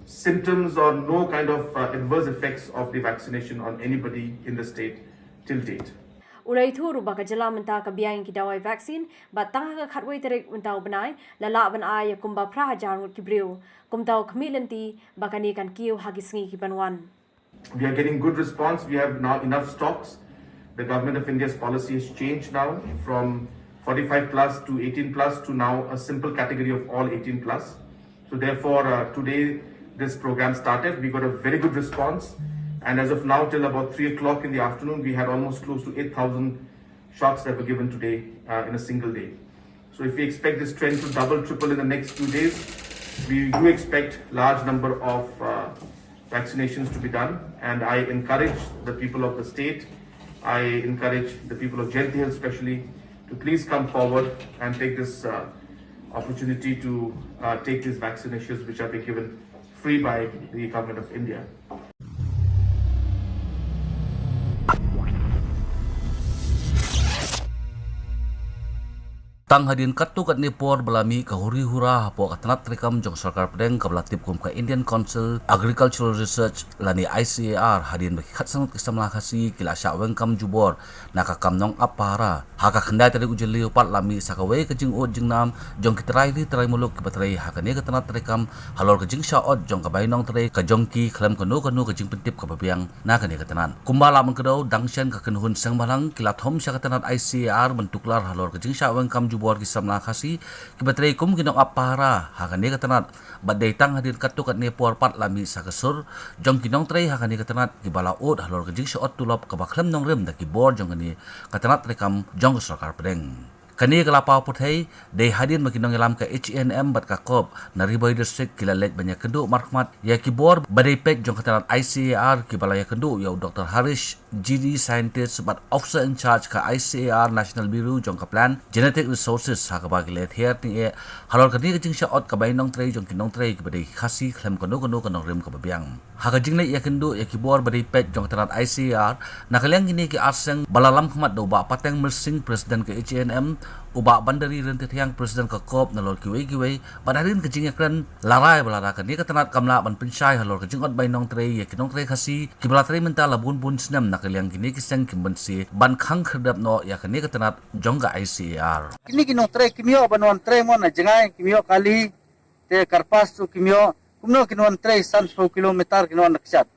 Speaker 2: symptoms or no kind of adverse effects of the vaccination on anybody in the state till date.
Speaker 1: Ulai thu ruba ka Jela menta ka biang ki dawai vaccine bat tang ka khatwai terek menta banai lala ban ay kumba phra hajar ki briu kumtau khmilenti bakani kan kiu hagisngi ki banwan.
Speaker 2: We are getting good response. We have now enough stocks. The Government of India's policy has changed now from 45 plus to 18 plus to now a simple category of all 18 plus. So therefore today this program started. We got a very good response, and as of now till about 3 o'clock in the afternoon we had almost close to 8,000 shots that were given today in a single day. So if we expect this trend to double, triple in the next few days, we do expect large number of vaccinations to be done, and I encourage the people of the state, I encourage the people of Jaidhil especially to please come forward and take this opportunity to take these vaccinations which are being given free by the Government of India.
Speaker 15: Tang hadin katu kat Nepal belami ke huri hura hapo katanat rekam jong sarkar pedeng ke belatip kum ke Indian Council Agricultural Research lani ICAR hadin bagi khat sangat kisam RiKhasi kila syak wengkam jubor naka kam nong apara haka kendai tadi ujeli upat lami sakawe ke jing od jing nam jong kitrai di terai muluk ke batrai haka ni katanat rekam halor ke jing syaot jong ke bainong terai ke jong ki klam kenu ke jing pentip ke babiang naka ni katanan kumbala mengkedau dangshan ke kenhun sang balang kila thom syak katanat ICAR bentuklar halor ke jing syak wengkam jubor kisam RiKhasi kibatrai kum kinong apara hakani katanat badai tang hadir katu kat Nepal pat lami sakasur jong kinong trai hakani katanat kibala od halor kejing syot tulop kabakhlem nong rem da kibor jong kani katanat rekam jong sarkar pedeng kani kelapa puthai dei hadir makinong elam ke HNM bat kakop naribai district kilalet banyak kendu markhmat ya kibor badai pek jong katanat ICAR kibala ya kendu ya Dr. Harish GD scientist but officer in charge ka ICAR National Bureau jong ka plan genetic resources ha ka bagilet her ni halor kani kejing syot ka bainong trai jong kinong trai ki badai khasi khlem kono kanong rem ka babiang ha ka jingle ya kendu ya kibor badai pek jong katanat ICAR nakaliang gini ki arseng balalam khmat do ba pateng mersing president ke HNM ubak bandari rentet yang presiden ke kop nalor kiwei badarin kejing yakran larai balarakan ni katanat kamla ban pensai halor kejing ot bainong trai ya kinong trai khasi kibala trai menta labun bun snam nakaliang kini kiseng kimbensi ban khang kherdap no ya kini katanat jongga ICAR
Speaker 16: kini kinong trai kimio banon trai mon na jengai kimio kali te karpas tu kimio kumno kinon trai 100 kilometer kinon naksat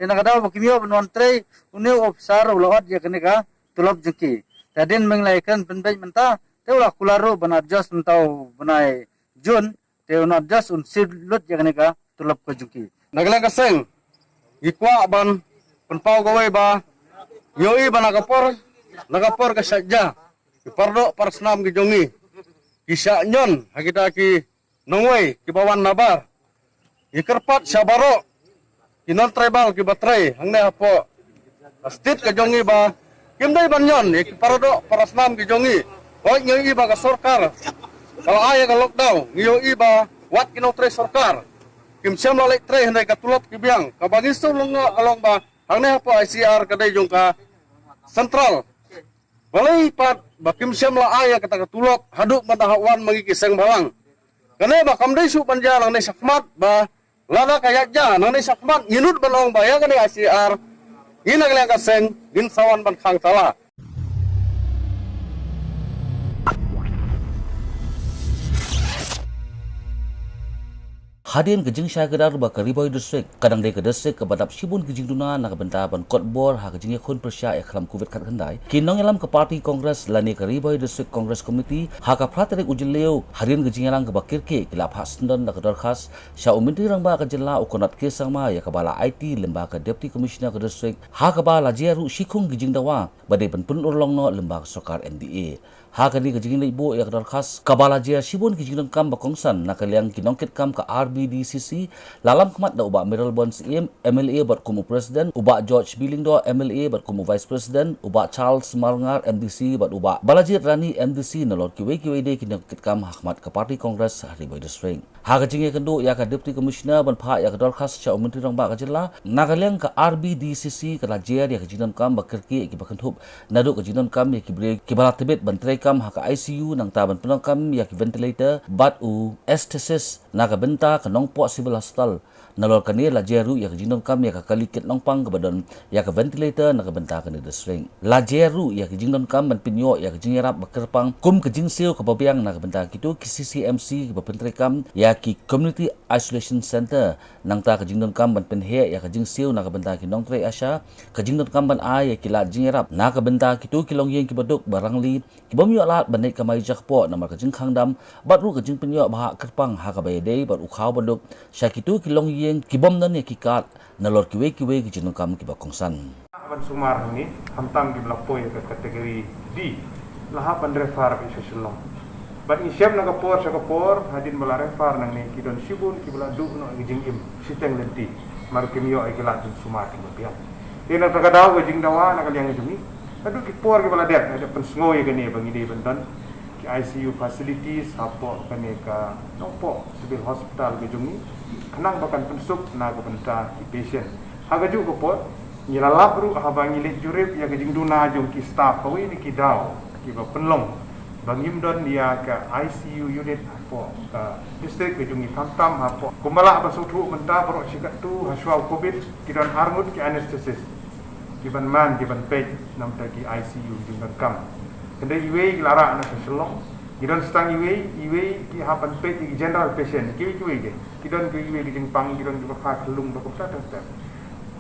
Speaker 16: nakadaw kimio banuan tre uneu officer ulawat ya kenika tulop jeki tadin menglaikan penbej menta teulah kularo banat just mentau benai Jun teu not just un sidlut ya kenika tulop ko jeki nagala kaseng ikwa ban penpau gawai ba yoi nagapor ka saja ipardo parsnam ki jongi kisah nyon hakita ki nongwei ki bawan nabar ikerpat sabaro non tribal ki batray hangne apo state ka jongi ba kimdai banyon ki parado parasnam ki jongi o ngi ba ka sarkar kalau aya ka lockdown ngi ba wat ki no tre sarkar kim sem lalek tre handai ka tulop ki biang ka bangisu lunga along ba hangne apo ICR ka dai jong ka central balai pat ba kim sem la aya ka tulop haduk matahawan magi kiseng balang kane ba kamdai su panja lang ne sakmat ba lada kayak ja nang ni sakmat yinut balong baya kan ICR ina kalian kaseng din sawan ban khang tala
Speaker 15: Hadian kejing syah kedar ba Kariboy district kadang de ke district ke badap sibun kejing duna nak benta ban kotbor ha kejing khun persya eklam covid kat khandai kinong elam ke parti kongres lani Kariboy district congress committee ha ka praterik ujileu hadian kejing elang ke bakirke kilap hasndon nak dorkhas sya umintri rang ba ka jela ukonat ke sangma ya ka bala IT lembaga deputy commissioner ke district ha ka bala jeru sikung kejing dawa bade ban pun urlongno lembaga sokar NDA ha kani kejing ibu ya ka dorkhas kabala jer sibun kejing kam ba kongsan nak liang kinongket kam ka RBDCC lalam kemat da ubak Meryl Bonds MLA bat kumu presiden ubak George Billindo MLA bat kumu vice president ubak Charles Marngar MDC bat ubak Balajit Rani MDC nalor kiwe de kinongket kam hakmat ke parti kongres Kariboy district ha kejing kendu ya ka deputy commissioner ban pha ya ka dorkhas cha menteri rang ba ka jela nakaliang ka RBDCC ka jer ya kejing kam ba kerki ki ba kenthup nadu kejing kam ya ki bre ki bala tebet ban kam ha ka ICU nang ta ban penang kam ya ki ventilator bat u estesis naga benta ka nongpo civil hospital nalor kani la jeru ya kejing kam ya ka kalikit nongpang ka badon ya ka ventilator naga benta ka ni district la jeru ya kejing kam ban pinyo ya kejing rap bakerpang kum kejing seo ka babiang naga benta kitu ki CCMC ka pentri kam ya ki community isolation center nang ta kejing kam ban penhe ya kejing seo naga benta ki nongtre asha kejing kam ban a ya ki la jing rap naga benta kitu kilong yeng ki baduk barangli ki bomyo lat banai ka mai jakpo namar kejing khangdam batru kejing penyo bah kerpang ha ka bayade bat ukhaw baduk syakitu kilong yeng kibom nan ya kikat nalor kiwe kejing kam ki bakongsan
Speaker 17: ban sumar ni hamtam di blapoy ke kategori D lahap ban refar ke seselong ban isyam na kapor hadin bala refar nang ni kidon sibun ki bala du no gijing im siteng lenti mar kimyo ay kilat sumar ki biang ina tagadaw gijing dawa na kaliang jumi adu ki por ki bala dek ada pensngoy gani bangi de bendan ki ICU facilities hapo kani ka nopo civil hospital gejungi kenang bakan pensuk na ko benta ki patient hagaju ko por nyilalap ru habangi le jurip ya gejing duna jung ki staff kawi ni ki daw ki ba penlong bangim don dia ka ICU unit hapo ka district gejungi tamtam hapo kumala ba sutu benta pro sikat tu haswa covid ki don harmut ki anesthesis kiban man kiban pej nam ta ki ICU jung kam kende iwe lara na selong kidon stang iwe ki hapan pej ki general patient ki je kidon ki iwe ki jingpang kidon ki ba kelung ba ko ta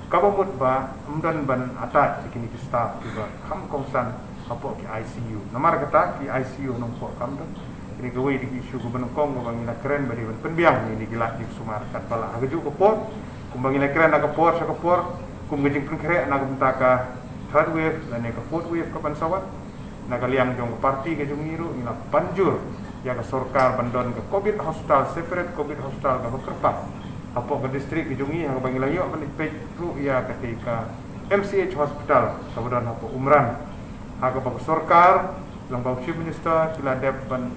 Speaker 17: kabamut ba amdan ban atat kini ki staff ki ba kam kongsan hapo ki ICU namar kata ki ICU nong po kam don ini gawe di isu guban kong ba ngila keren ba di penbiang ni gila di sumar kat bala agaju ko po kumbang ngila keren na kapor sa kapor kum gejing pengkere na gumtaka third wave dan ka fourth wave kapan sawat nagaliang jong parti ke jong niru ina banjur ya ka sarkar bandon ke covid hospital separate covid hospital ka kerpang apo ke distrik ke jongi ha bangila yo ban pej ru ya ketika MCH hospital sabudan apo umran ha ka sarkar lambaw chief minister sila dep ban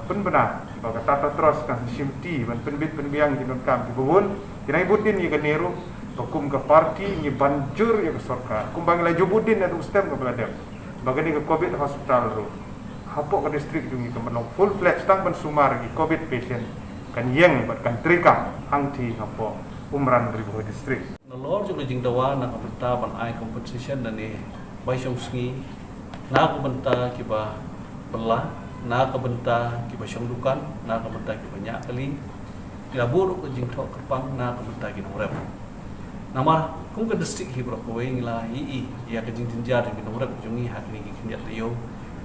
Speaker 17: penbenar sebagai tata terus kan simti ban penbit penbiang jinon kam di bubun kinai budin ye ke niru hukum ke parti ni banjur ya ke sarkar kumbang la jubudin adu stem ke beladem bagani ke covid hospital ru hapo ke distrik jungi ke menong full fledged tang ban sumar gi covid patient kan yeng bat kan trika hangti hapo umran ribu distrik
Speaker 18: nolor jo jing dawa na kapenta ban ai competition dan ni bai songski na ko benta ki ba belah na ka benta ki ba dukan na ka benta ki banyak kali kilabur ke jing thok kepang na ka benta ki norep Namar kum ke district hi berapa ingla ii ya ke jing tinjar ke nomor jungi hak ni ke kinjat rio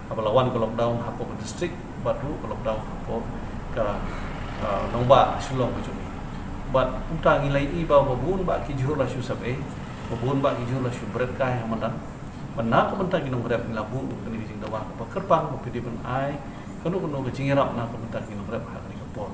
Speaker 18: apalawan ke lockdown hapo ke district baru ke lockdown hapo ke nongba sulong ke jungi but utang ilai i ba babun ba ki juru la shu sabe babun ba ki juru la shu berat kai hamadan benar ke bentar ki nomor labu ke ni jing dawa ke kerpang ke pidi ben ai kanu ke jing rap na ke bentar ki nomor hak ni ke por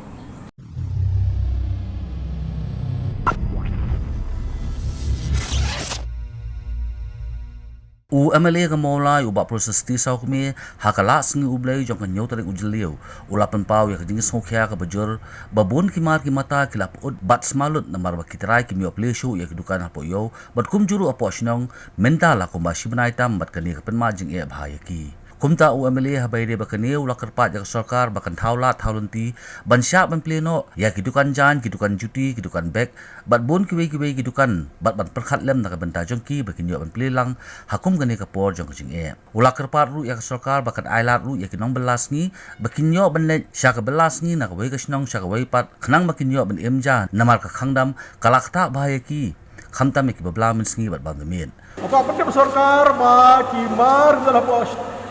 Speaker 15: U MLA ka mola u ba proses ti sau kami hakala singi ublai jong kan nyotare ujliu ulapan pau ya kajing songkhya ka bajur babun ki mata kilap ud bat smalut namar ba kitrai ki miop leshu ya kedukan apo yo bat kum juru apo shnong mentala kombashi banai tam bat kani ka penma jing e bhaya ki kumta u MLA habai de bakane ula kerpat jak sarkar bakan thaula thaulunti bansya ban pleno ya kidukan jan kidukan juti kidukan bek bat bon kiwe kidukan bat perkhat lem nak benta jongki bakin yo ban plelang hakum gane kapor jong jing e ula kerpat ru ya sarkar bakan ailat ru ya kinong belas ni bakin yo ban le sya ka belas ni nak wei kasnong sya ka wei pat khnang bakin yo ban emja namar ka khangdam kalakta bahaya ki khamtam ki babla min sngi bat bangamin
Speaker 17: apa penting sarkar ba ki mar dalam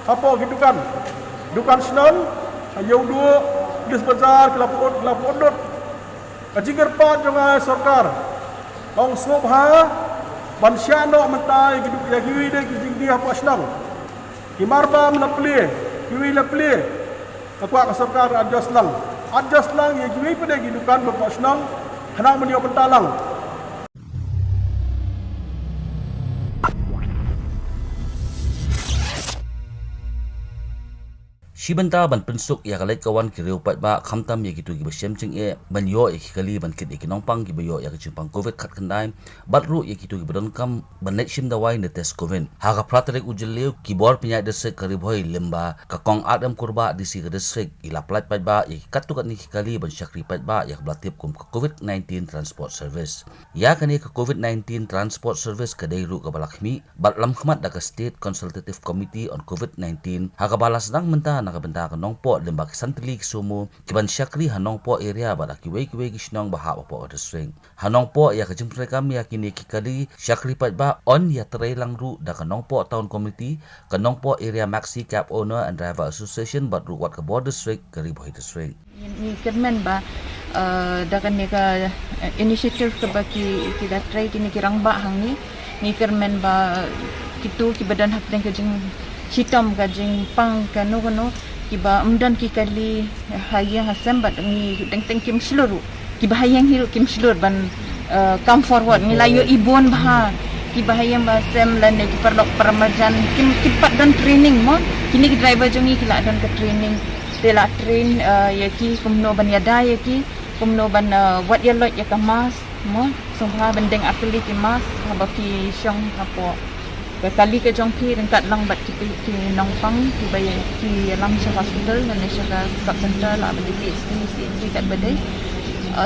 Speaker 17: apa gitu dukan senang ayau dua dis bazar kelapodot kajigar pat jangan sarkar bang snop ha ban syano mentai gitu ya kiwi de kijing dia apa senang kimarba menapli kiwi lapli takwa ka sarkar adjust lang ya kiwi pada dukan bapak senang henang menio pentalang
Speaker 15: Shibanta ban pensuk ya kalai kawan kireu pat ba khamtam ya gitu gi besem ching e ban yo e kali ban kit e kinong pang gi bayo ya kaching pang covid khat khandai batru ya gitu gi badon kam ban net shim dawai ne test covid ha ka pratrek ujleu kibor pinya desek karib hoi lemba ka kong adam kurba disi ka desek ila plat pat ba ya katu kat ni kali ban syakri pat ba ya blatip kum covid 19 transport service ya kani ka covid 19 transport service ka dairu ka balakmi bat lam khmat da ka state consultative committee on covid 19 ha ka balas dang menta benda kanong po lembak santli sumu kiban syakri hanong po area bada kiwe kisnong baha po odesring hanong po ya kajim kami yakini kikali syakri pat ba on ya terai langru da kanong po town committee kanong po area maxi cab owner and driver association bat ruwat ka border district kari boy district
Speaker 19: ni kermen ba da kan ni ka initiative ka ba ki da try kini kirang ba hang ni kermen ba kitu ki badan hapdeng kajing hitam kajing pang kanu kiba umdan ki kali hayang hasam bat ni teng kim sluru kiba hayang hiru kim slur ban come forward ni layo ibon bah kiba hayang ba sem lan ki perlok permajan kim kipat dan training mo kini driver jongi kila dan ke training tela train ya ki kumno ban yada ya ki kumno ban wat ya lot ya kamas mo soha bendeng akli ki mas ba ki syong apo kali ke jongki ringkat lang bat ki nong pang ki bayar ki lam sha hospital Malaysia ka sub center la bagi si kat badai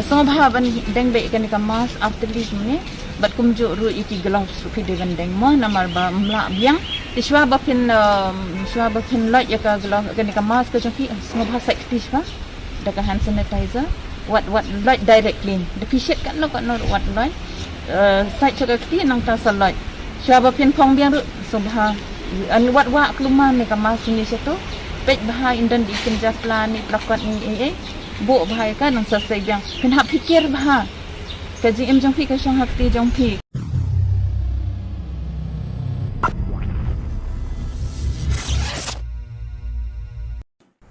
Speaker 19: so bha ban deng be kan ka mas after this ni bat kumju ru iki gloves fi de deng mo namar ba mla biang tiswa ba pin lot ya ka gloves kan ka mas ka jongki so bha safety ba da ka hand sanitizer what lot directly the patient kan no what lot site ka ki nang ta salai Syaba pin pong biang subha an wat wa kluman ni kama sini situ pek bahai indan di kerja plan ni lakot ni bu bahai kan nang selesai biang kenap fikir bah kaji em jong fi ka syang hakti jong fi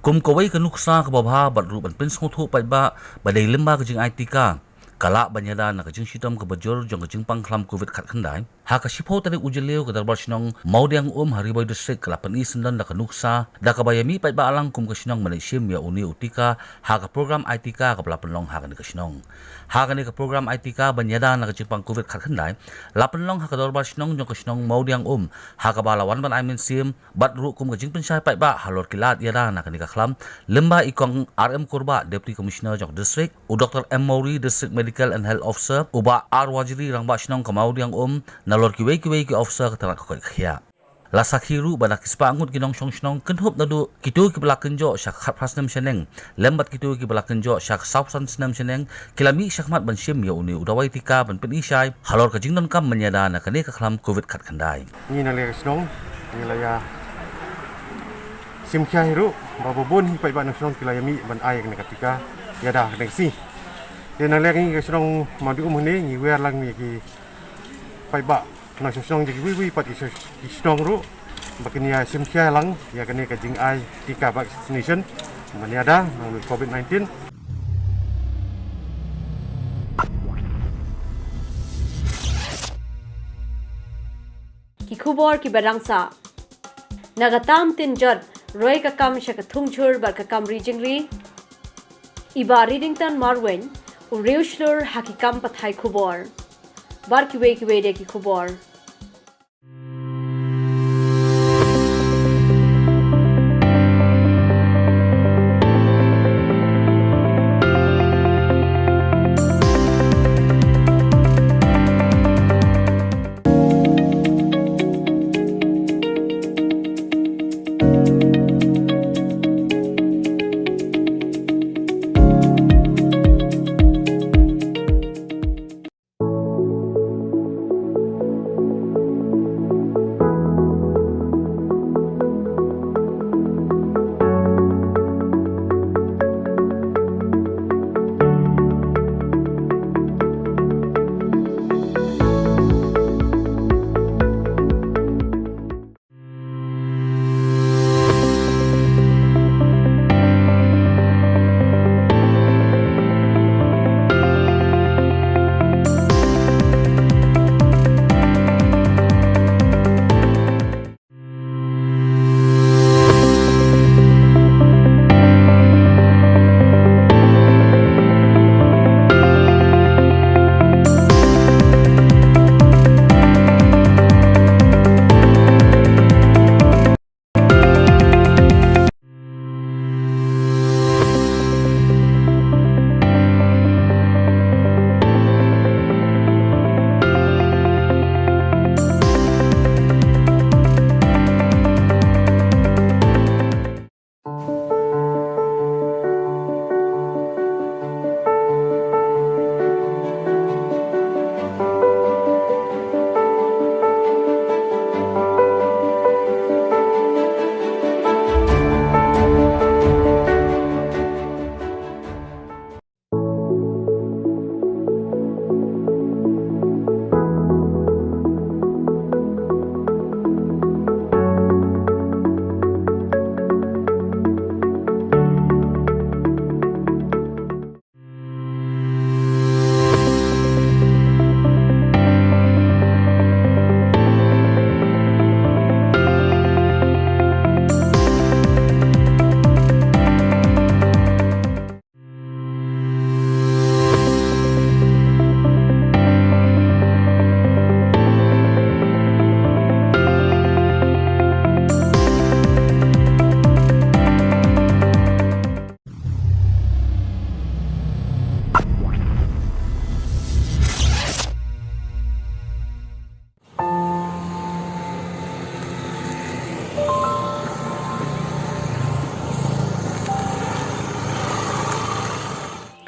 Speaker 15: kum kawai kanuksa ka babha bat ru ban pen songtho pat ba badai lemba ka jing IT ka kala banyada na kajing sitam ka bajor jong kajing pangklam covid khat khandai ha ka sipo tari ujeleu ka darbar sinong maudiang hariboy district kalapan isendan da kanuksa da ka bayami pat ba alang kum ka sinong malaysim ya uni utika ha ka program IT ka pelapanlong ha ka ni ka sinong ha ka ni ka program IT ka banyada na kajing pang covid khat khandai lapanlong ha ka darbar sinong jong ka sinong maudiang ha ka balawan ban aimin sim bat ru kum kajing pensai pat ba halor kilat yada na ka ni ka khlam lemba ikong RM Kurba deputy commissioner jong district u Dr M Mauri district medical and health officer uba R Wajiri rang ba sinong ka maudiang nalor kiwe ki officer ka tara ka khia Lasakhiru banak ispangut ginong song kenhup nadu kitu ki belakenjo syak khatpras nem seneng lembat kitu ki belakenjo syak sausan senam seneng kilami syakmat ban sim ya uni udawai tika ban pen isai halor ka jingnon kam menyada na kane ka khlam covid khat khandai
Speaker 10: ni na le snong ni la ya sim kya hiru babu bon hi pai ban snong kilayami ban ai ne katika ya da ne si ni na le ni snong madu umne ni wer lang ni ki pai ba na snong ji wi pat ki snong ru bakinia sim kya lang ya kane ka jing ai tika vaccination menyada nang covid-19
Speaker 1: ki khubor ki barangsa nagatam tinjat roi ka kam shaka thungchur bar ka kam rijingri iba ridington marwen uriushur hakikam pathai khubor bar ki we de ki khubor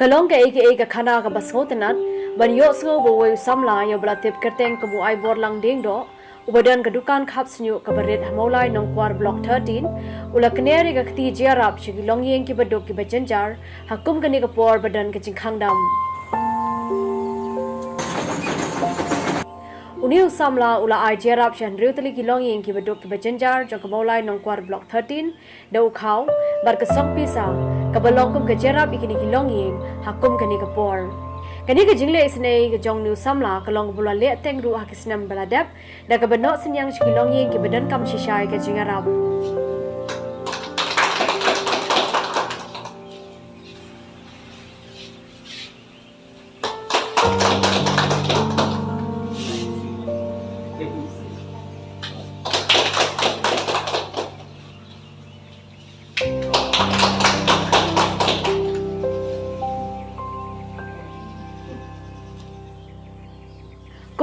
Speaker 1: kalong ke eke khana ka bashotanan ban yo sngo bo we samla yo bla tip kerteng ko ai bor lang ding do ubadan ka dukan khap snyu ka baret hamolai nong kwar block 13 ula knere ka khti jarap chi long yeng ki badok ki bajanjar hakum ka ni ka por badan ka jingkhang dam Uniu samla ula ai jarap shan riutali ki long yeng ki badok ki bajanjar jong ka molai nong kwar block 13 da ukhau bar ka song pisa kabalong kum ka jarap ikini ki long yeng hakum ka ni ka por kani ka jingle isne ka jong nu samla ka long bula le teng ru hakisnam baladap da ka banok sinyang ki long yeng ki badan kam shishai ka jingarap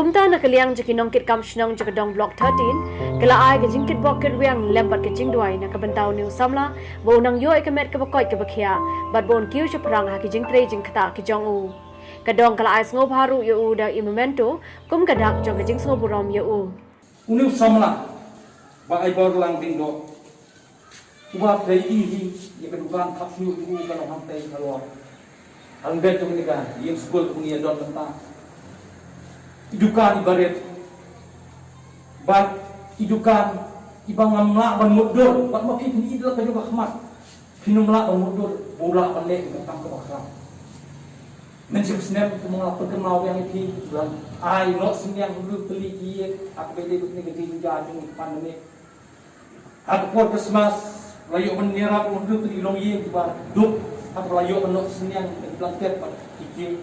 Speaker 1: Kumta na kaliang jaki nongkit kam shnong jaka dong block 13 kala ai ke jingkit bok kit wiang lembat ke jingduai na kabantau new samla bo nang yo ekamet ke bakoi ke bakhia bat bon kiu chaprang ha ki jingtre jingkata ki jong u kadong kala ai sngo baru yo u da imamento kum kadak jong ke jing sngo burom yo u
Speaker 20: uniu samla ba ai bor lang ding do uba play hi ye ke dukan khap siu u kalau hantai kalau ang bet tu ni kan yang school punya don tentang idukan ibarat bat idukan ibang amla ban mudur bat mo kin idul ka juga khmat pinumla ban mudur bola pan lek tentang ke bakram men sip snap ku mala perkenal yang iki bulan ai no sinyang dulu beli ki ak bede ni ke tin ja jung pandemi ak por Christmas layu menira mudur tu ilong ye ba duk ak layu no sinyang blanket bat iki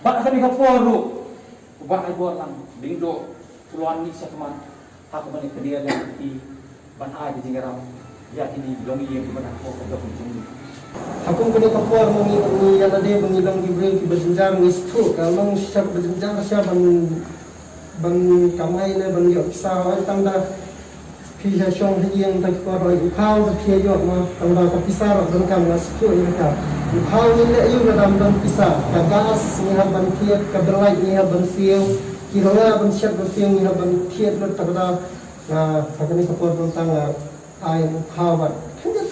Speaker 20: bat kan ka poru ubah ai buat lang dingdo puluhan ni sekeman aku bani kedia dan di ban ai di jingaram ya kini longi yang mana ko ko kunjung
Speaker 21: aku kena kapor mengi yang tadi mengilong di bring di berjenjang istu kalau siap berjenjang siap ban kamai ne ban yok sa tanda pihak syong yang tak koroi kau pihak yok ma tanda ko pisar ban kam istu ini ka kau ni le yu dalam ban pisar kagas ni ban tiap kabelai ni ban siu kirona ban siap ban siu ni ban tiap le takda sakani kapor tentang ai kau ban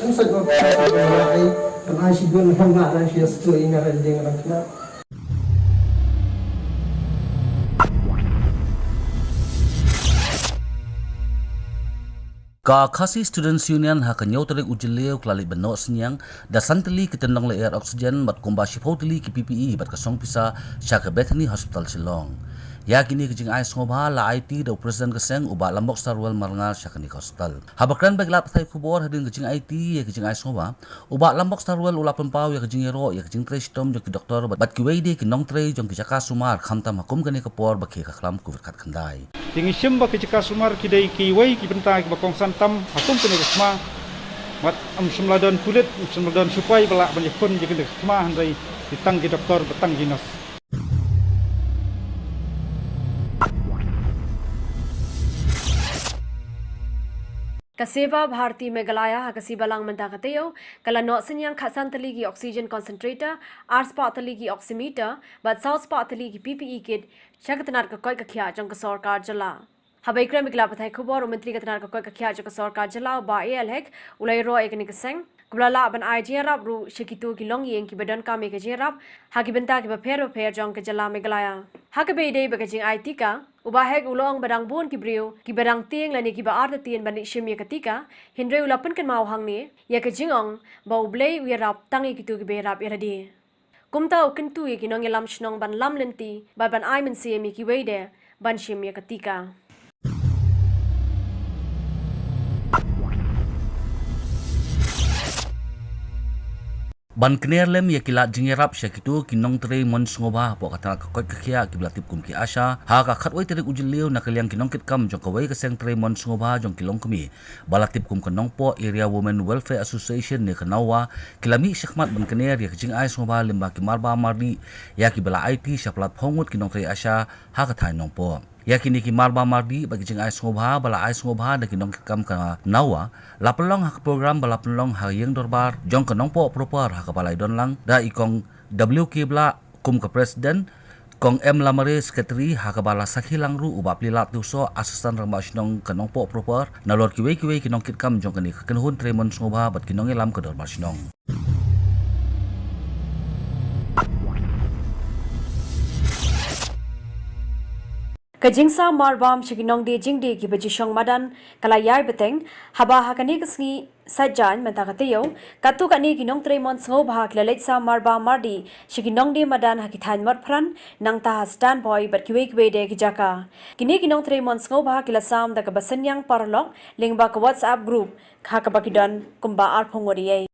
Speaker 21: kan saja ai dan ai sigun hamba dan sia stu ini ada dengan kena
Speaker 15: Ka Khasi Students Union ha kanyo tarik ujileu klali benok senyang da santeli kitendang le air oxygen bat kumba shipoteli ki PPE bat kasong pisa Shaka Bethany Hospital Shillong. Ya kini kejing ai sngobha la IT da President Keseng uba lambok Starwell Marngal Shakani Hospital. Habakran bagla pathai Khubor hadin kejing IT ya kejing ai sngobha uba lambok Starwell ula pempau ya kejing ero ya kejing trestom jong ki doktor bat ki weide ki nong tre jong ki jaka sumar khamtam hakum kani kapor bakhe ka khlam ku kat khandai.
Speaker 11: Tingi shimba ke jika sumar kidai ki wei ki benta ki bakong santam hakum kene kesma mat semladon kulit semladon supai balak banjepun jika kesma handai ditang ki doktor betang ki nas.
Speaker 1: Kaseva Bharti Meghalaya Hakasi Balang Mandakatayo Kala no Sinyang Khasan Taligi Oxygen Concentrator Ars Taligi Oximeter but South Taligi PPE kit Shakatanar ka koi ka khya jong ka sarkar jala Habai kram mikla pathai Khubor Mantri katanar ka koi ka khya jong ka sarkar jala ba AL hek ulai ro ekni kaseng Kublala ban ai jerap ru shikitu ki long yeng ki badan ka me ka jerap ha ki benta ki ba pher jong ka jala Meghalaya ha ka be dei ba ka jing ai tika uba hek ulong badang bun ki brio ki badang tieng lani ki ba arta tien ban shimye katika hindre ulapan kan mau hang ni ya ka jingong ba ublei wi rap tangi ki tu ki be rap iradi kumta ukin tu ki nong lam shnong ban lam lenti ba ban ai men se mi ki weide ban shimye katika
Speaker 15: Ban kner lem ya kilat jingerap syakitu kinong tre mon sngobha po kata ka koi kakhia ki blatip kum ki asha ha ka khatwai terik ujileu na kaliang kinong kit kam jong kawai ka seng tre mon sngobha jong kilong kami balatip kum kanong po area women welfare association ne kanawa kilami syakmat ban kner ya kijing ai sngobha limba ki marba mardi ya ki bala IT syaplat phongut kinong tre asha ha ka thai nong po ya kini ki marba mardi bagi jing ai sngobha bala ai sngobha da kinong kam ka nawa lapelong hak program bala pelong ha yeng dorbar jong kanong po proper ha ka balai don lang da ikong WK bla kum ka president kong M lamare secretary ha ka bala sakhilang ru uba plilat tuso asistan ramba shnong kanong po proper na lord kiwe kinong kit kam jong kani kanhun tremon sngobha bat kinong elam ka dorbar shnong
Speaker 1: Kajingsa marbam shikinong de jingde ki bajishong madan kala yai beteng haba hakani kasngi sajan mentakatayo katu kani kinong tremon sngobha klalet sa marba mardi shikinong de madan hakithan marpran nang ta stand boy but kiwe de kijaka kini kinong tremon sngobha kilasam da kabasanyang parlok lingba ka WhatsApp group hakabakidan kumba arphongori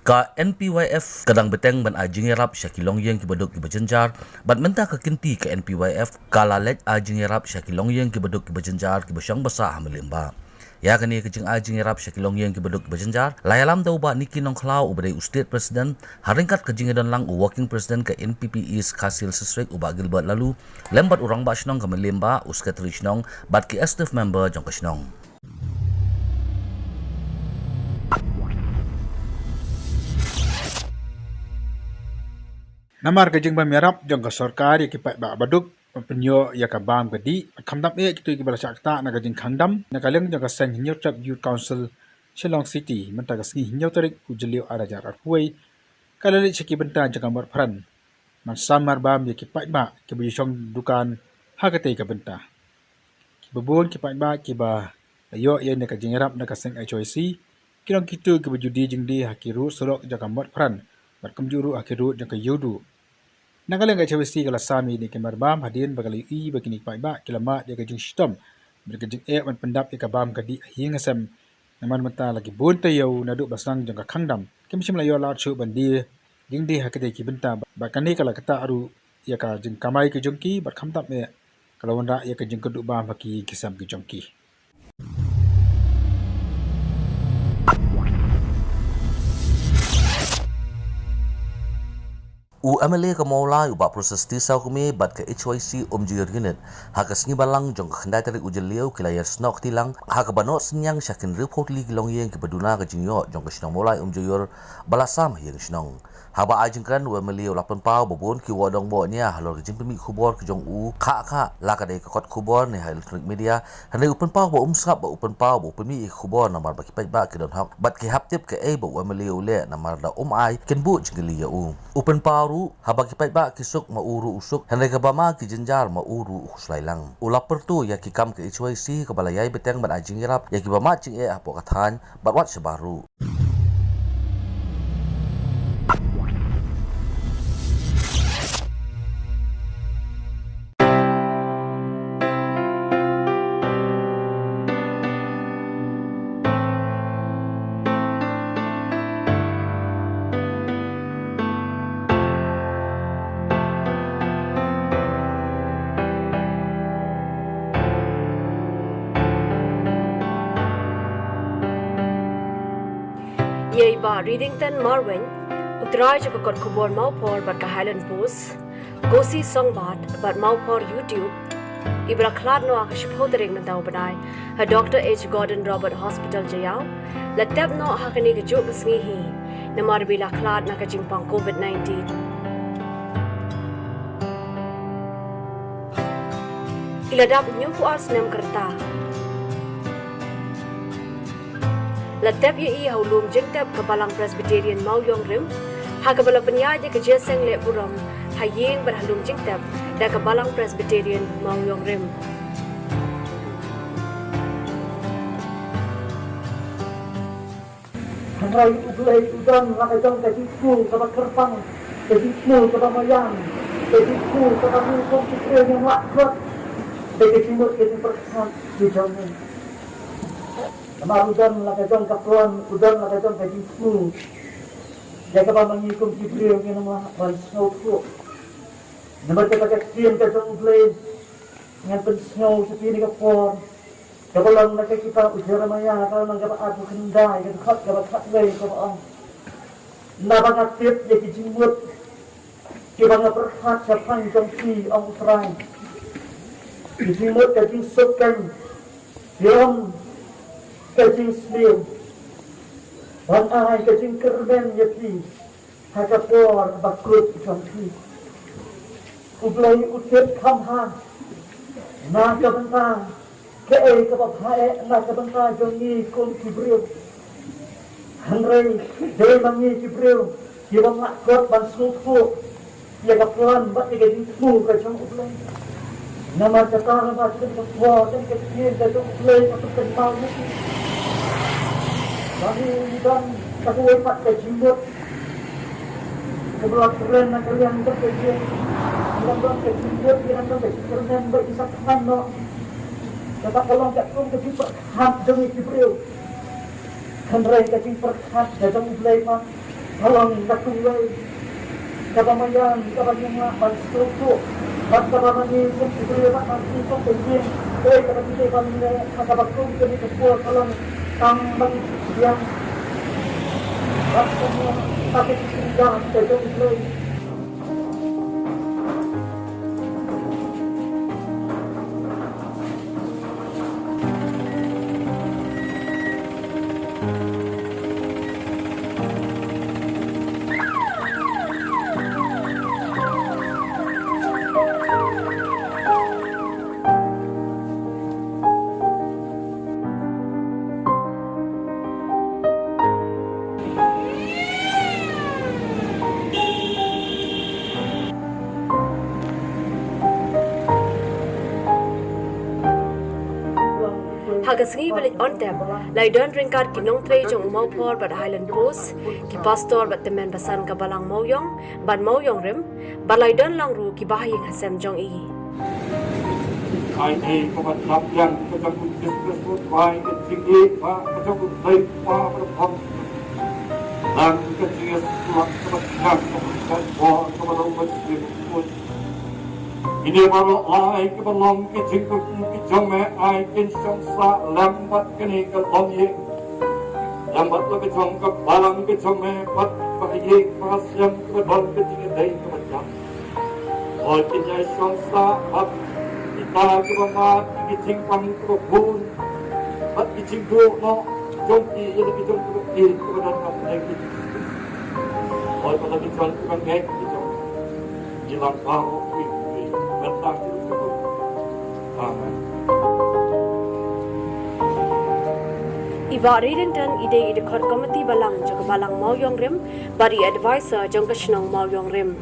Speaker 15: Ka NPYF kadang beteng ban ajingerap syakilong yang kibadok kibajenjar bat menta ka kinti ka NPYF kala let ajingerap syakilong yang kibadok kibajenjar kibasyang basa hamilimba Ya kini kejing ajing yarap syakilong yang kibeduk berjenjar. Layalam dau ba niki nong klau ubade State President haringkat kejing dan lang Working President ke NPP East Khasil District uba Gilbert lalu lembat urang ba shnong ke melimba Secretary shnong bat ki active member jong ke shnong.
Speaker 3: Namar kejing ba merap jong ke sarkar ya kipat ba baduk penyo ya ka bam gadi khamdam e kitu ki bala sakta na kejing khandam na kaleng jong ka sang hinyo trap youth council Shillong City menta ka sngi hinyo tarik ujeliu ada jarak huai kalali chiki benta jong kamar pran man samar bam ya kipat ba ki bu shong dukan hakate ka benta ki bubun kipat ba ki ba yo ye na kejing rap na ka sang HOC kirong kitu ki bu judi jingdi hakiru sorok jong kamar pran bat kamjuru hakiru jong ka yudu Nagalang ka HOC kala sami ni kemarbam hadin bagali i bagini pa kilama dia kajing sistem berkajing man pendap ka bam kadi hing asam naman mata lagi Khubor Taiew nadu basang jang ka khangdam kimsim layo lat chu bandi jingdi hakade ki benta ba kani kala kata aru ya ka jing kamai ki jongki bat khamdap me kala wanda ya ka jing kudu bam haki kisam ki jongki
Speaker 15: UMLA ka maulai uba proses tisau kumi bat ke HYC juyur unit haka sngi balang jong ka khandai tarik ujeliu kilayar snok tilang haka banot senyang syakin report li gilong yang ke beduna ka jingyo jong ka snong maulai juyur balasam yang snong haba ajing kan UMLA lapan pau bobon ki wodong bo nya halor ka jingpemi Khubor ke jong u kha la ka dei ka kot Khubor ni electronic media hanai upen pau bo umsap bo upen pau bo pemi Khubor namar ba ki pai ba ki don hak bat ki haptip ke bo UMLA ule namar da ai ken bu jingli ya u upen pau haba ki pai ba kisuk mauru usuk henry ka bama ki jenjar mauru uslailang ulap pertu ya ki kam ke HYC ka balayai beteng ban ajing rap ya ki bama cing apo kathan bat wat sebaru
Speaker 1: Yei ba Readington Marwin, Utrai jo kot Khubor Maupor bat ka Highland Post, Gosi Songbat bat Maupor YouTube, Ibra Klad no aka shiphodering mentaw banai, ha Dr. H. Gordon Robert Hospital jayaw, latep no hakani ka juk basngihi, na marbila klad na ka jingpang COVID-19. Iladap nyumpu as nem kerta, Latep ye haulum jengtep kabalang Presbyterian Mauyong Rim, ha kabala penyaja ke jeseng le buram, ha yeng berhalum jengtep da kabalang Presbyterian Mauyong Rim.
Speaker 21: Hanrai ublai udan lakajang kajikku sama kerpang, kajikku sama mayang, kajikku sama musong kikir yang lakot, kajikimut kajik perkesan di jalan. Nama udan lakajang kapluan, udan lakajang kajikku, jaga pamangikum kibriyo yang nama bansnow ku. Nama kita kajing kajang ublai, yang pensnow sepini kapor, kabalang nakikita ujara maya kalau nanggapat aku kendai kan kat lei ko ang nabang aktif ye kijimut kibang perhat sa panjang ki ang usrai kijimut kajing sukkan yom kajing slim ban ai kajing kerben yati hakapor bakut jampi ublai utip kamha na kabantang kaya kapaphae na kabanta jongi kon kibril hanrei de mangi kibril kibang makot ban sufu ya kaplan ba tigay fu ka jong ublay nama kata na ba tigay kapwa dan kaya ka jong ublay atau kenal ni bagi dan takuway pat ka jimbot kebelah keren na kalian tak kaya ilang ka jimbot ilang ka keren ba isap no kata kalau tak kau kecil perhat demi kibril, kenrai kecil perhat dalam ulai mah, kalau tak ulai, kata mayan, kata yang mah, bantu, kata mana ni pun kibril mah nanti pun penting, Jadi kalau kita kan ada waktu kita di sekolah kalau tambang yang waktu pakai tinggal itu mulai.
Speaker 1: Hagasngi village on them, lai don ringkat kinong tre jong maupor but Highland Post, ki pastor but temen basan ka balang mauyong, but mauyong rim, but lai don lang ru ki bahaying hasem jong i.
Speaker 4: Ai ai kamat lapyan kajang disebut wai ketinggi pa kajang baik pa berpam. Dan ketinggi surat kamat yang kamat pa kamat umat disebut. Ini baru ai kebalang ketinggi kejong me ai kejong sa lambat kini kelong ye. Lambat lo kejong ke balang kejong me pat bahaye pas yang kebalang ketinggi day kamat jam. Oh kejong song sa pat kita kebamat kejing pang kebun. Pat kejing do no jong ki yang kejong ki kebadan kamat lagi. Oh pada kejong kebangek kejong hilang baru Amen.
Speaker 1: Iba Redington ide ide khot committee balang jong balang mauyong rim, bari advisor jong kashnong mauyong rim.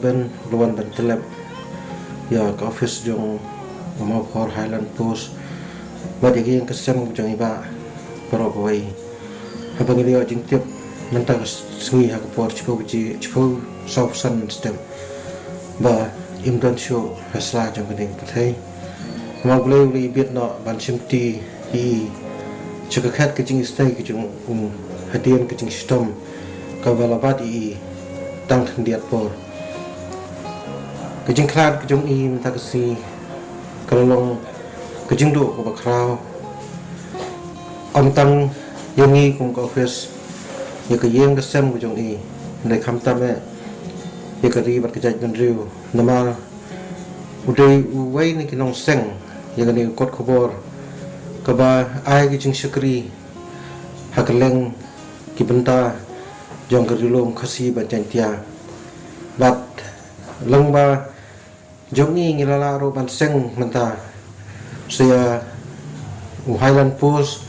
Speaker 21: Ben luan ben telep ya ke office jong mau for Highland Post bagi yang kesem jong iba pero koi habang dia jing tiap mentang sungi hak por cipu south sun stem ba imdan show hasla jong kening pathai mau boleh biat no ban simti hi cekakat ke jing stay ke jong hadian ke jing stom ka balabat i tang diat por kejeng klat kejeng im tak si kalong kejeng do ko bakrao om tang yangi kong ko office ya ke yeng kesem kejeng i ndai kham ta me ya ke ri bat kejaj gan riu nama udai wai ni kinong seng ya ni kot khobor ka ba ai kejeng syukri hakeleng ki benta jong ke rilom khasi ba jantia bat lang ba Jongi ngilala ro ban seng menta saya Highland Post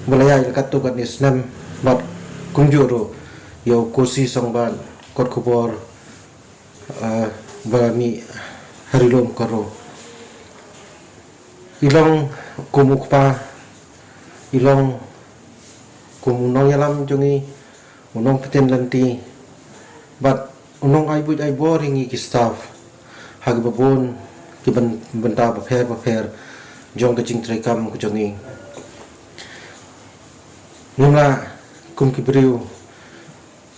Speaker 21: belaya dekat tu kan Islam bat kunjuro yo kursi songban kot Khubor barami harilom karo ilong kumukpa ilong kumunong yalam jongi unong peten lanti bat unong aibu aibo ringi ki staff hag babon ki benta paper jong kecing trekam ku jongi nula kum ki briu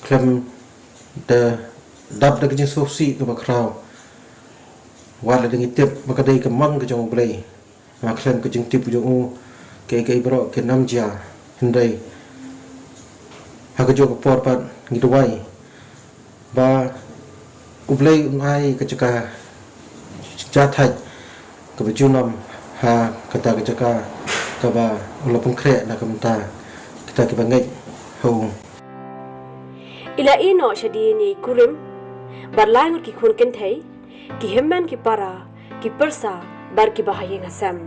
Speaker 21: klem de dab de kecing sosi ku bakrau wala de tip makadai ke mang ke jong blai ma klem kecing tip jong ke bro ke namja hindai hakajo kapor pat ngidwai ba ublai unai kecaka jathai kebujunam ha kata kecaka kaba ulapun kre na kamta kita kibangai ho
Speaker 1: ila ino shadini kurim barlang ki khun ken thai ki hemman ki para ki persa bar ki bahayeng asam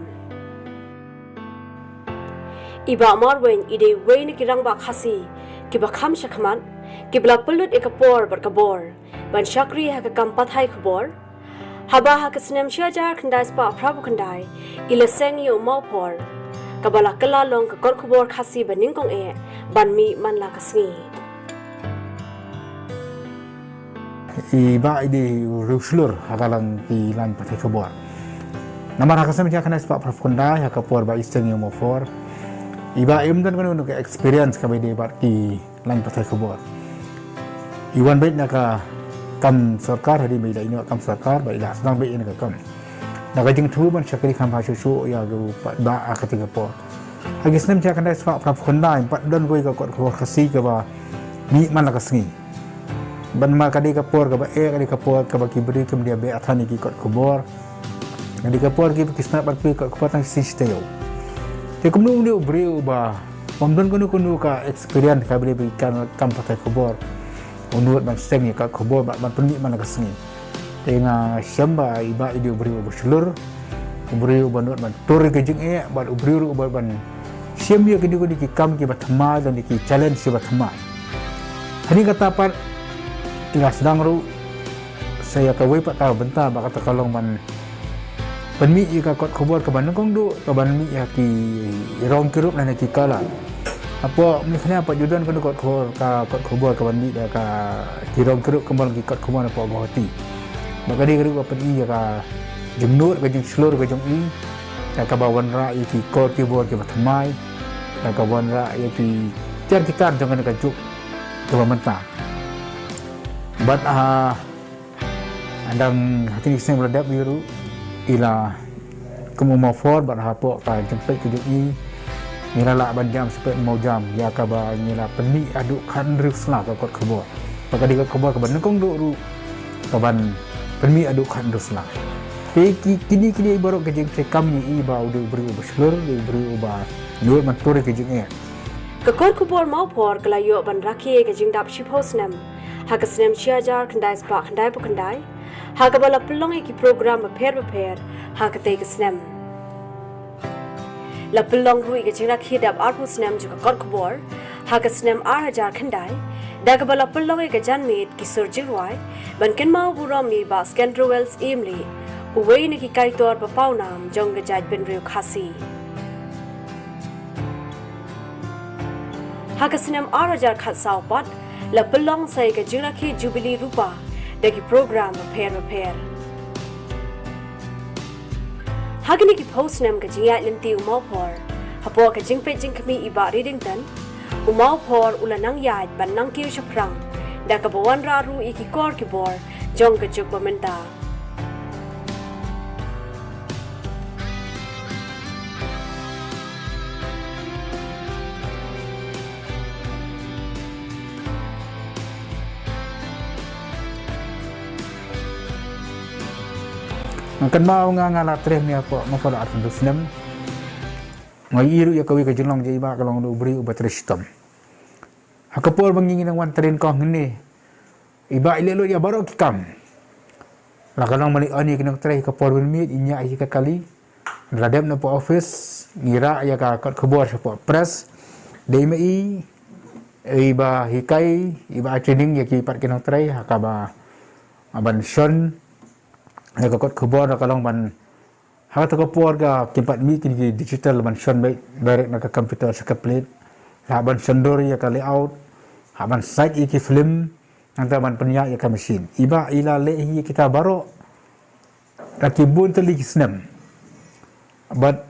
Speaker 1: iba marwen ide wein ki rang ba khasi ki bakham shakhaman ki bla pulut ekapor bar kabor ban shakri ha ka kampat hai khubor haba ha ka snem shajar khandai spa prabu khandai ila seng yo mawpor kabala kala long ka kor khubor khasi baning kong e ban mi man la kasni
Speaker 3: iba ide ruslur hagalang di lan patai Khubor. Namar hakasam dia kena sebab profunda ya kapor ba isteng yang mofor. Iba imdan kan untuk experience kami di bat di lan patai Khubor. Iwan baik nak kam sarkar hari mai ini kam sarkar ba ila sedang baik ini kam. Nak jeng tu ban syakri kam ha susu ya go ba akati kapor. Hagis nem dia kena sebab profunda empat dan goi ka kot RiKhasi ka ba ni man la kasngi. Ban ma kadi kapor ka ba kadi kapor ka ba kibri kem dia be athani ki kot Khubor kadi kapor ki kisna bat pi kot Khubor tang sisteo te kumnu ni ubri ba pamdon kunu ka experience ka bri kan kam patai Khubor unut ban seng ka Khubor ba ban peni man ka sengi te nga syamba iba ide ubri ba selur ubri ba nut ban tur ke jing ba ubri ba ban syam ya kidi ki kam ki ba thama dan ki challenge ba thama hani kata par ila sedang ru saya kawai pak tahu bentar bak kata kalong man penmi ka kot Khubor ka ban kong du ka ban mi ya ki rong kirup na ki kala apa mi khna apa judan kan kot Khubor ka ban mi da ka ki rong kirup kembal ki kot Khubor apa gohati bak kadi kirup apa ni ya ka jemnut ka jeng slur ka jeng i ka bawan ra ki kot Khubor ki batmai ka bawan ra ki jar kitan jangan ka juk ka mentah but andang hati ni sen beradab biru ila kamu mau for but hapo ka jempet ke jui nila la ban jam sampai mau jam ya ka ba nila peni aduk kan rusla ka kot Khubor pakadi ka Khubor ka ban kong du ru ka ban peni aduk kan rusla te kini baru ke jeng kam ni ba udu beri ubslur beri uba nur matur ke jeng
Speaker 1: ka kot Khubor mau por kalayo ban rakhi ke jing dap shiphosnam hakasnem shajar khandai spa khandai pu khandai hakabala pelong ki program pher hakate ke snem la pelong rui ke jingrak hidap arpu snem ju ka kot Khubor hakasnem 8000 khandai dakabala pelong ke janmit ki surjirwai ban ken mau buram ni ba scandrowels imli uwei ni ki kaitor pa paunam jong ga jaj ben RiKhasi hakasnem 8000 khat saw pat la pelong sai ke jingrakhi jubilee rupa dagi program pher hagini ki postnam ke jinga linti umawpor hapo ke jingpe jingkmi iba reading tan umawpor ulanang yaj ban nang kiu shaprang da ka bawan raru iki kor ki bor jong ke juk pamenta
Speaker 3: kan mau ngala treh ni apa mau pada arti Islam ngai iru ya kawi ka jenglong je iba kalong du beri ubat resistem hakapol bangingin ang wan train kong ni iba ilelo ya baru kikam la kalong mali ani kinang treh kapol bin mit inya ai ka kali radep na po office ngira ya ka kot Khubor support press dei mai iba hikai iba training ya ki pat kinang treh hakaba aban shon ya kot Khubor kalong ban hata ko por ga tempat mi kini digital ban shon baik direct na ka computer sa plate la ban sondor ya ka layout ha ban site iki film anta ban penya ya ka machine iba ila le hi kita baro rakibun teli kisnam but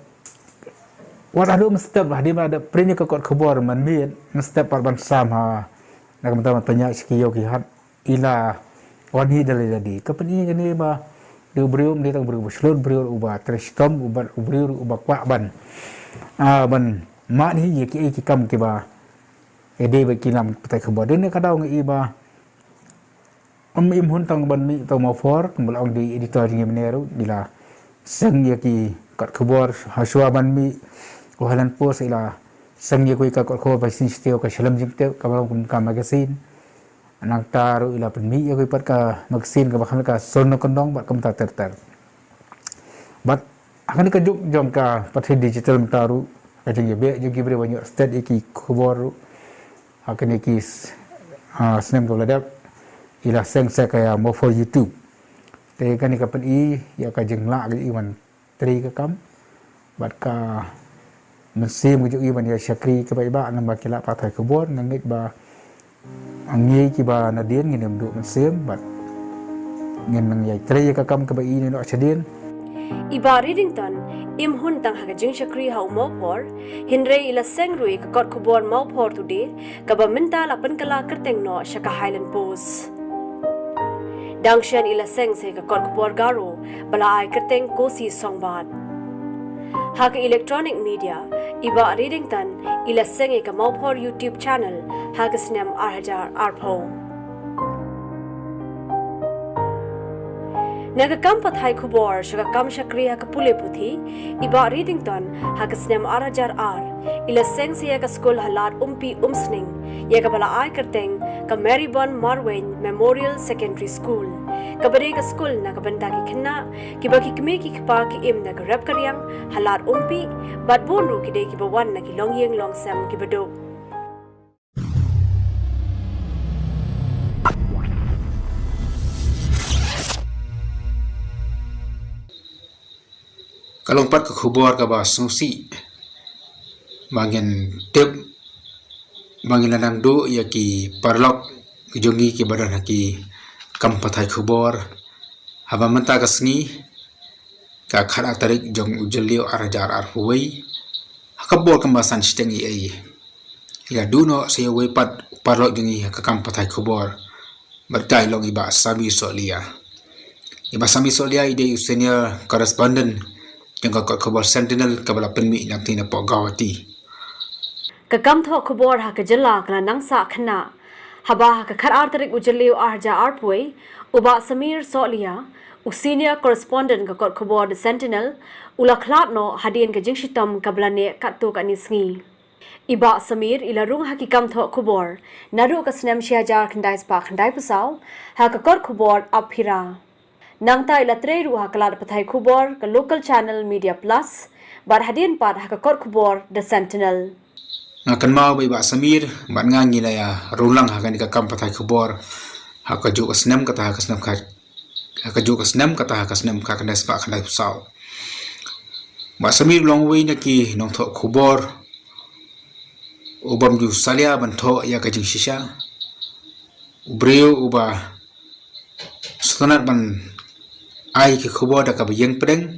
Speaker 3: what adu step hadi ada prenya ka kot Khubor man mi step ban sam ha na ka penya skiyo ki hat ila wani dali jadi kapeni ni ba berium dia tang berium selut berium ubah trestom ubah berium ubah kwak ban ban mak ni ye ki kam ke ba ede ba ki lam patai khubor den ka daw ngi ba im hun tang ban mi to mo for kembal ong di editor ni meneru bila sang ye ki kat khubor haswa ban mi wahalan pos ila sang ye ko ka khubor ba sin steo ka shalam jing te ka ba ka magazine nang taru ila pen mi ye ko pat ka magazine ka ba kham ka son kondong ba kam ta ter but akan ka juk jom ka pathi digital taru ka jing ye be jing bre banyak state ki khubor akan ki snem ko ladap ila seng saya kaya mau for YouTube. Tapi kan ikapan ya kajeng la ke iwan tri ke kam. Bat ka mesim ke iwan ya syakri ke ba nama kila patai khubor nangit ba angi ki ba nadien ngin mdu mesim bat ngin nang ya tri ke kam ke ba ini no chadien.
Speaker 1: Iba Readington im hun tang haga jing shakri hau mau por hinre ila seng rui ka kot khubor mau por today ka ba minta lapan kala kerteng no shaka Highland Post. Dangshan ila seng se ka kot khubor garo bala ai kerteng kosi songbat. Haga electronic media iba Readington ila seng ka mau por YouTube channel haga snem arhajar arpo. Naga kam pathai khubor shaga kam shakri ha kapule puthi iba Readington ha kasnem arajar ar ila seng se ka school halat umpi umsning ya ka bala ai kerteng ka Marybon Marwen Memorial Secondary School ka bare ka school na ka banda ki khinna ki ba ki kme ki pa ki im na ka rap karyang halat umpi bat bon ru ki de ki ba wan na ki long yeng long sam ki bado.
Speaker 3: Kalau empat ke khubor ka ba susi bangin tip bangin lanang do ya ki parlok ki jongi ki badan ki kam pathai khubor haba menta ka sngi ka khara tarik jong ujelio arajar ar huwei hakabor kam basan shtengi ai ila duno se we pat parlok jongi ka kam pathai khubor bertai long iba sami solia ide senior correspondent yang kau khubor sentinel kabala penmi yang tina po gawati
Speaker 1: ka kam tho khubor ha ka jala kana nangsa khna haba ha ka khar tarik ujaliu arja arpoi uba Samir Solia u senior correspondent ka kot khubor the sentinel ula khlat no hadien ka jingshitam kablane katto ka nisngi iba Samir ila rung ha ki kam tho khubor naru ka snem shiajar khandai spa khandai pusau ha ka kot khubor aphira Nangta ila trei ruha kalat pathai khubor ka local channel Media Plus bar hadin pat ha ka kot khubor the sentinel
Speaker 3: ngakan mau ba Samir ban ngangi la ya rulang ha kan ka kam pathai khubor ha ka ju ka snem kata ha ka snem kata ha ka snem ka kan spa kan pusau ba Samir long wei na ki nong tho khubor ubam ju salia ban tho ya ka jing shisha ubreu uba sunat ban ai ki khubor da ka yeng preng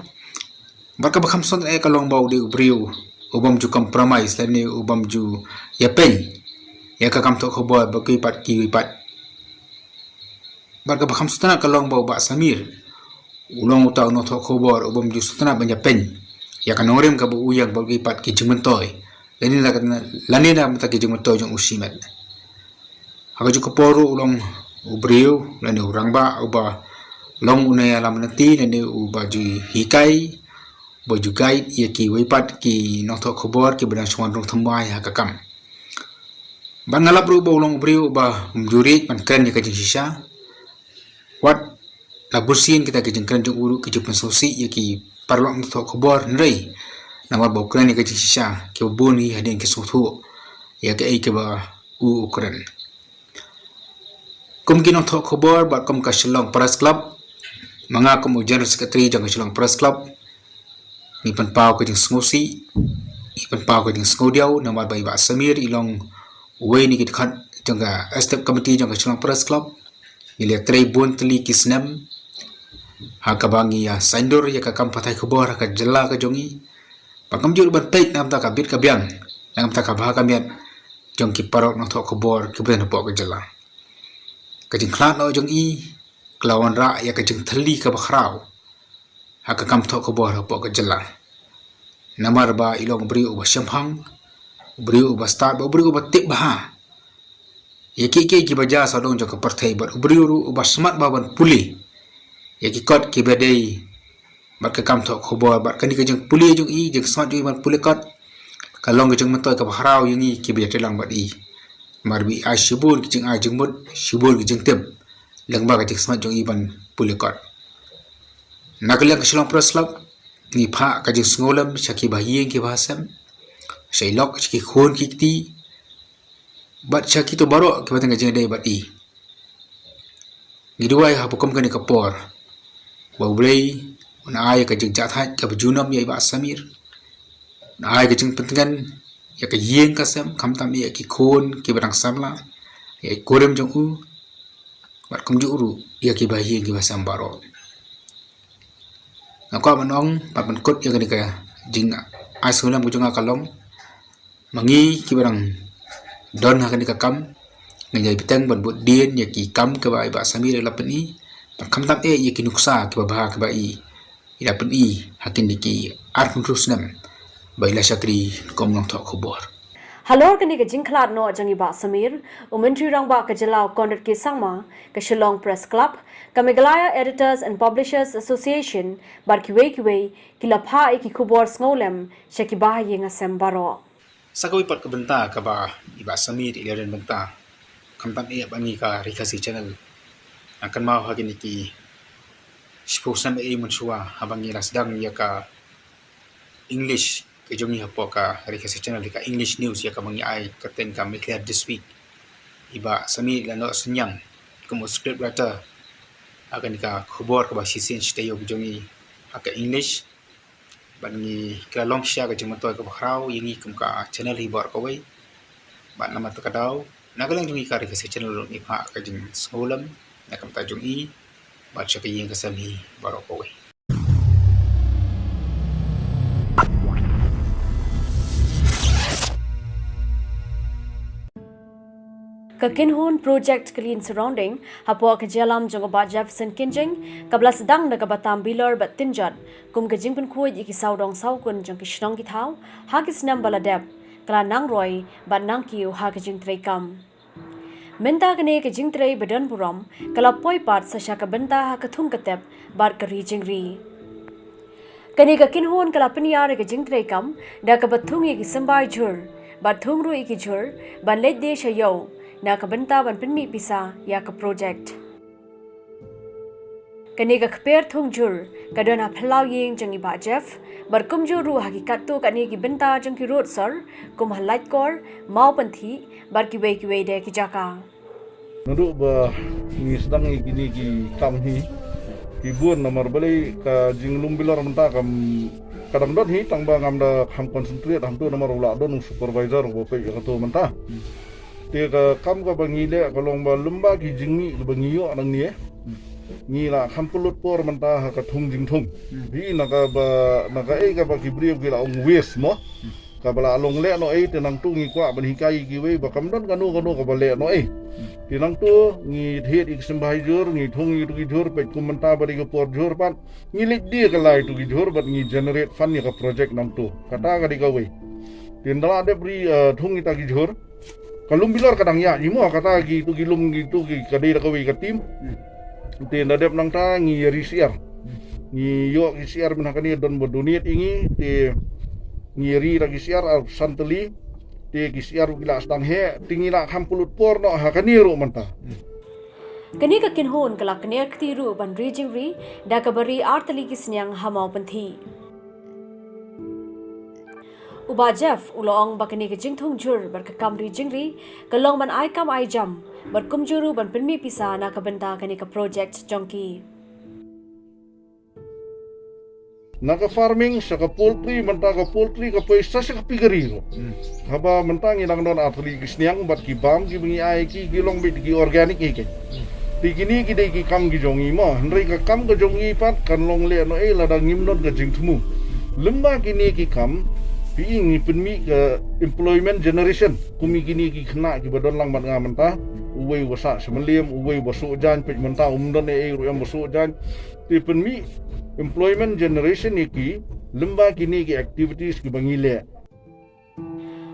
Speaker 3: baka bakham son e ka long bau de ubriu ubam ju compromise lani ubam ju ya pen ya ka kam to khubor ba ki pat baka bakham stana ka long bau ba Samir ulong utau no to khubor ubam ju stana ban ya pen ya ka norem ka bu uyang ba ki pat ki jmentoy lani na mata ki jmentoy jong usimat ha ju ko poru ulong ubriu lani urang ba uba long unaya lam nanti nene u baju hikai baju guide ye ki weipat ki nokto khubor ki bedan swan rong thambai ha kakam bangalap ru bolong briu ba mjuri pan kren ye ka jing sisa wat la bursin kita ke jing kren jong uru ki jupan sosi ye ki parlok nokto khubor nrei namar bo kren ye ka jing sisa ki boni hadin ki sothu ye ka ei ke ba u kren kum ki nokto khubor ba kum ka Shillong Press Club mga kum general secretary jang Shillong Press Club ni pan pau ke jing smosi ni pan pau ke jing skodiau namar bai ba Samir ilong we ni kit khat jang ga step committee jang Shillong Press Club ile trei bon tli kisnem ha ka bangi ya sandor ya ka kam pathai khubor ka jalla ka jongi pakam jur ban tait nam ta ka bit ka biang nam ta ka bha ka miat jong ki parok no tho khubor ki ben po ka jalla ka jing khlat no jong i Kelawan ra ya ka jing thali ka bakhrau ha ka kam tho khubor po ka jalla namar ba ilong bri u ba shamphang ubri ubah start ubri ubah tip bah ya ki baja sadong jong keperthai bat ubri ubah smart baban puli ya ki kot ki badai bat ke kam thok khobor bat kani ke jeng puli jong I jeng smart jong ban puli kot kalong ke jeng matoy ka harau yang I ki be telang bat I marbi a shibul ki jeng a jeng mut shibul ki jeng tem lengba ka jeng smart jong I ban puli kot naglang ke shlong preslap ni pha ka jeng sngolam shaki bahiyeng ki bahasam shailok ki khon ki ti bat shaki to baro ki batang jeng dai bat I ngiduai ha bukom kani kapor baublei na ay ka jeng jathat ka bujunam yai ba samir na ay ka jeng pentengan ya ka yeng kasam kamtam ya ki khon ki batang samla ya korem jong u bat kum juru ya ki bahiyeng ki basam baro nakwa manong papan kot ya kani ka jing asulam kujunga kalong mangi ki barang don ha kani ka kam ngajai bitang ban bot dien ya ki kam ke ba samir la pani kam tam ya ki nuksa ki ba ka ba I ila pani hakin ki arfun rusnam baila shakri kom nong thok khobor
Speaker 1: Halor kani ka jingklat no jangi ba Samir, umentri rang ba ka jalao kondat ki sangma, ka Shillong Press Club, ka Meghalaya Editors and Publishers Association, bar kiwe kila pha ki Khubor Snolem, shaki ba yeng asem baro.
Speaker 3: sakawi pat ka benta ka ba iba Samir ileren benta kamtam e bani ka RiKhasi channel akan mau hagini ki spokesman e munsua habangi rasdang ya ka English ke jongi hapo ka RiKhasi channel ka English news ya ka mangi ai katen ka declare this week iba Samir lano senyang como script writer akan ka Khubor ka ba sisin Taiew jongi ka English bangi ka long share ka jemato ka bakhrau yingi kum ka channel hibor ka wai ban nama ta kadau nagalang jongi ka RiKhasi channel ni pha ka jing scholam na kam ta jongi ba cha ka ying ka sami baro ka wai
Speaker 1: Kakinhon Project Clean Surrounding, hapo ka jalam jongoba Jefferson Kinjing, kabla sedang nagabatam bilar bat tinjat, kum kajing pun kuit iki saudong saukun jong kishnong kitau, hakis nam baladep, kala nang roy, bat nang kiu hakajing trekam. Menta kene kajing trei badan buram, kala poi pat sa syaka benta hakathung katep, bat kari jingri. Kani kakinhon kala penyar kajing trekam, da kabathung iki sambai jur, bat thungru iki jur, ban let de shayo, na kabenta ban pinmi pisa ya ka project kani ka khper thung jur kadona phlau yeng jangi ba Jeff bar kum juru hakikat tu kani ki benta jang ki road sir kum halat kor mau panthi bar ki we de ki jaka
Speaker 5: ndu ba ni sedang gini ki kam hi ki buan nomor bali ka jinglum bilar menta kam kadang dot hi tang ba ngam da kham concentrate ham tu nomor ula don supervisor go pe ka tu menta te ka kam ka bangi le ka long ba lumba ki jingni bangi yo nang ni ni la kham pulut por menta ha ka thung jing thung bi na ka e ka ba ki brief ki la ong wes mo ka bala long le no e te nang tu ngi kwa ban hi kai ki we ba kam don ka no ka ba le no e ti nang tu ngi het ik sembai jor ngi thung ngi tu ki jor pe kum menta ba ri ko por jor pan ngi le dia ka lai tu ki jor ba ngi generate fund ni ka project nang tu kata ka di ka we tin dala de bri thung ngi ta ki jor kalum bilar kadang ya imo kata gi tu gilum gitu gi kadai da kawi katim te nadep nang ta ngi risiar ngi yo risiar menakani don boduniat ingi te ngi ri ra risiar al santeli te risiar gila stang he tingi la hampulut por no hakani ro manta
Speaker 1: kani ka kinhon kala kner ktiru ban rijing ri da kabari artali kisnyang hamau panthi Uba Jeff ulong bakani ke jingthung jur bar ka kamri jingri kalong ban ai kam ai jam bar kum juru ban pinmi pisa na ka benta kani ka project jongki
Speaker 5: naga farming sa ka poultry menta ka poultry ka pesa sa ka pigari ro haba menta ngi nang don atli kisniang bat ki bam ki bingi ai ki gilong bit ki organic ki tikini ki dei ki kam ki jongi mo ndrei ka kam ka jongi pat kan long le no e la da ngim non ka jingthmu lemba kini ki kam Piing penmi ke employment generation kumi kini ki kena ki badon lang mat ngamenta uwei wasa semeliam uwei basuk jan pej menta umdon e ru yang basuk jan ti penmi employment generation iki lemba kini ki activities ki bangile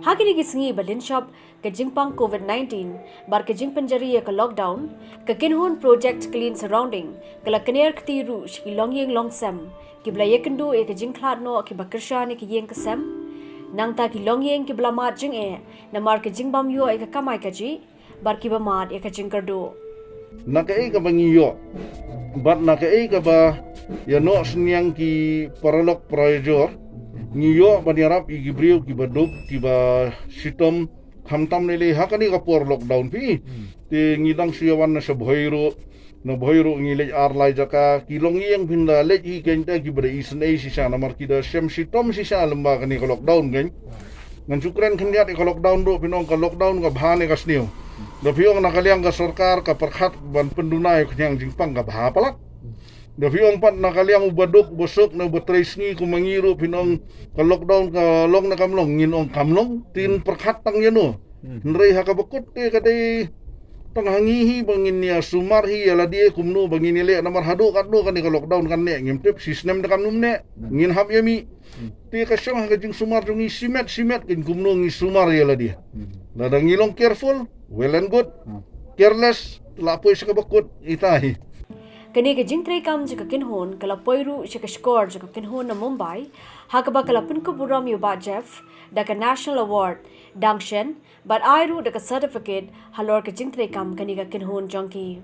Speaker 1: Hakini gisingi balin shop ke jingpang COVID-19 bar ke jing penjari ke lockdown ke kinhun project clean surrounding ke la kener kti rush ki longyeng longsam ki bla yekendu ke jing khlad no ki bakirsha ne ki yeng kesam nang ta ki longyeng ki bla mat jing na mar ke jing bam yo ke kamai ka ji bar ki ba mat ke jing kardo
Speaker 5: nakai ka bangiyo bat nakai ka ba ya no snyang ki paralok projor Niyo banyarap igibriyo ki baduk ki ba sitom khamtam nile hakani ka por lockdown pi ti ngidang siyawan na sa bhoiro ngile arlai jaka ki longyeng pinda le hi kenta ki bada isnei sisa na markida sem sitom sisa lamba kani ka lockdown gen ngan sukren khandiat ka lockdown do pinong ka lockdown ka bhane ka sniu da piong nakaliang ka sarkar ka perkhat ban pendunai kanyang jingpang ka bha palak da piong pat nakaliang ubaduk bosok na batresngi kumangiru pinong ka lockdown ka long na kamlong ngin ong kamlong tin perkhat tang yano nrei hakabakut te kadai tanghangihi bangin niya sumarhi ala die kumno bangin ile namar hadu kadno kan ka lockdown kan ne ngimtep sistem da kamnum ne ngin hab yami ti ka syang ka jing sumar jungi simet kin kumno ngi sumar yala dia lada ngilong careful well and good careless lapoy sa kabakut itahi
Speaker 1: Kani ke jing tray kam jika kinhon kala poiru jika score jika kinhon na Mumbai hakaba kala pun kuburam yu ba Jeff daka national award dangshen but airu daka certificate halor ke jing tray kam kani ka kinhon junkie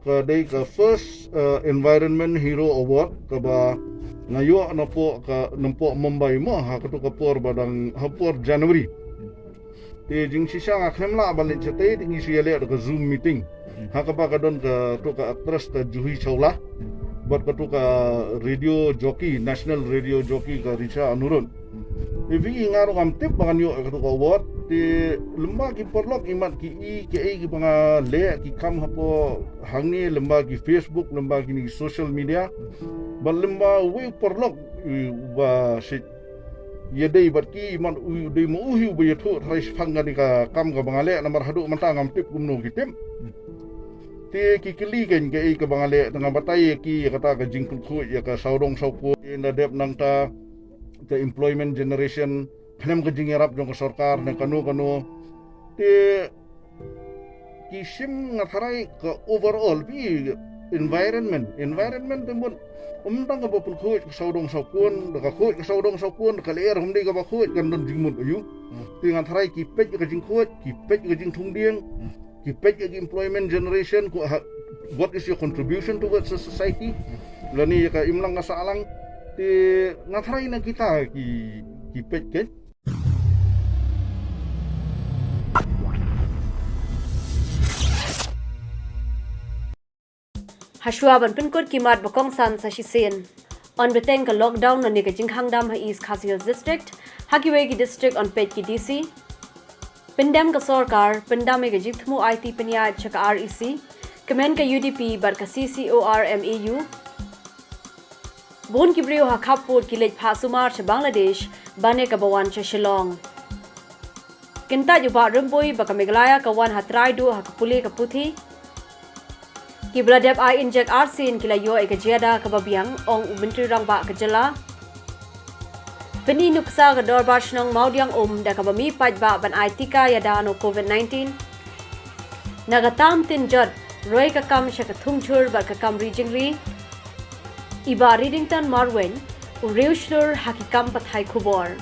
Speaker 5: kadai ka first environment hero award ka ba ngayo na po ka nampo Mumbai mo ha ka to ka por badang hapor January te jing sisa nga khemla balit chate tingi siale ka zoom meeting hakapa ka don ka to ka actress ka Juhi Chawla bat ka to ka radio jockey national radio jockey ka Richa Anuron evi ngaro kam tip bangan yo ka to ka award ti lemba ki porlok imat ki i ki ai ki banga le ki kam hapo hangi lemba ki Facebook lemba ki ni social media bal lemba we porlok ba sit yedei bat ki man u dei mo uhi u be tho thai phangani ka kam ka banga le namar hadu manta ngam tip kumno ki tem ti kikili kan ke ka bangale tanga batai ki kata ka jingkul khu ya ka saudong saupo in the dep nang ta the employment generation khanem ka jingerap jong ka sarkar na kanu ti kisim ngatharai ka overall bi environment temun umtang ka bapul khu ka saudong saupon ka khu ka saudong saupon ka ler humdei ka ba khu kan don jingmun ayu ti ngatharai ki pet ka jingkhu ki pet ka jing thungdiang Kipet ke employment generation, what is your contribution towards the society? Lani ka imlang nga saalang, ti ngatry na kita kipet ke.
Speaker 1: Hashua ban pinkot kimat bakong san sa shisen. On beteng ka lockdown na ni ka jinghangdam ha East Khasi district, Hagiwegi district on pet ki DC. Pendam ka sarkar, pendam ka jithmu IT penyat chaka REC, kemen ka UDP bar ka CCORMEU. Bon kibriyo ha khapur kilej phasumar cha Bangladesh, bane ka bawan cha Shillong. Kinta juba rumboy baka Meghalaya ka wan hatrai do ha kapuli ka puthi. Kibla dep I inject arsin kila yo ka jiada ka babiang ong ubintri rang ba ka jala. Peni nuksa ka dorbash ng maudiang da kabami pajba ban ay tika yada no COVID-19. Nagatam tinjad, roy kakam siya kathungchur bar kakam rijingri. Iba Readington Marwen, uriushur hakikam pathay Khubor.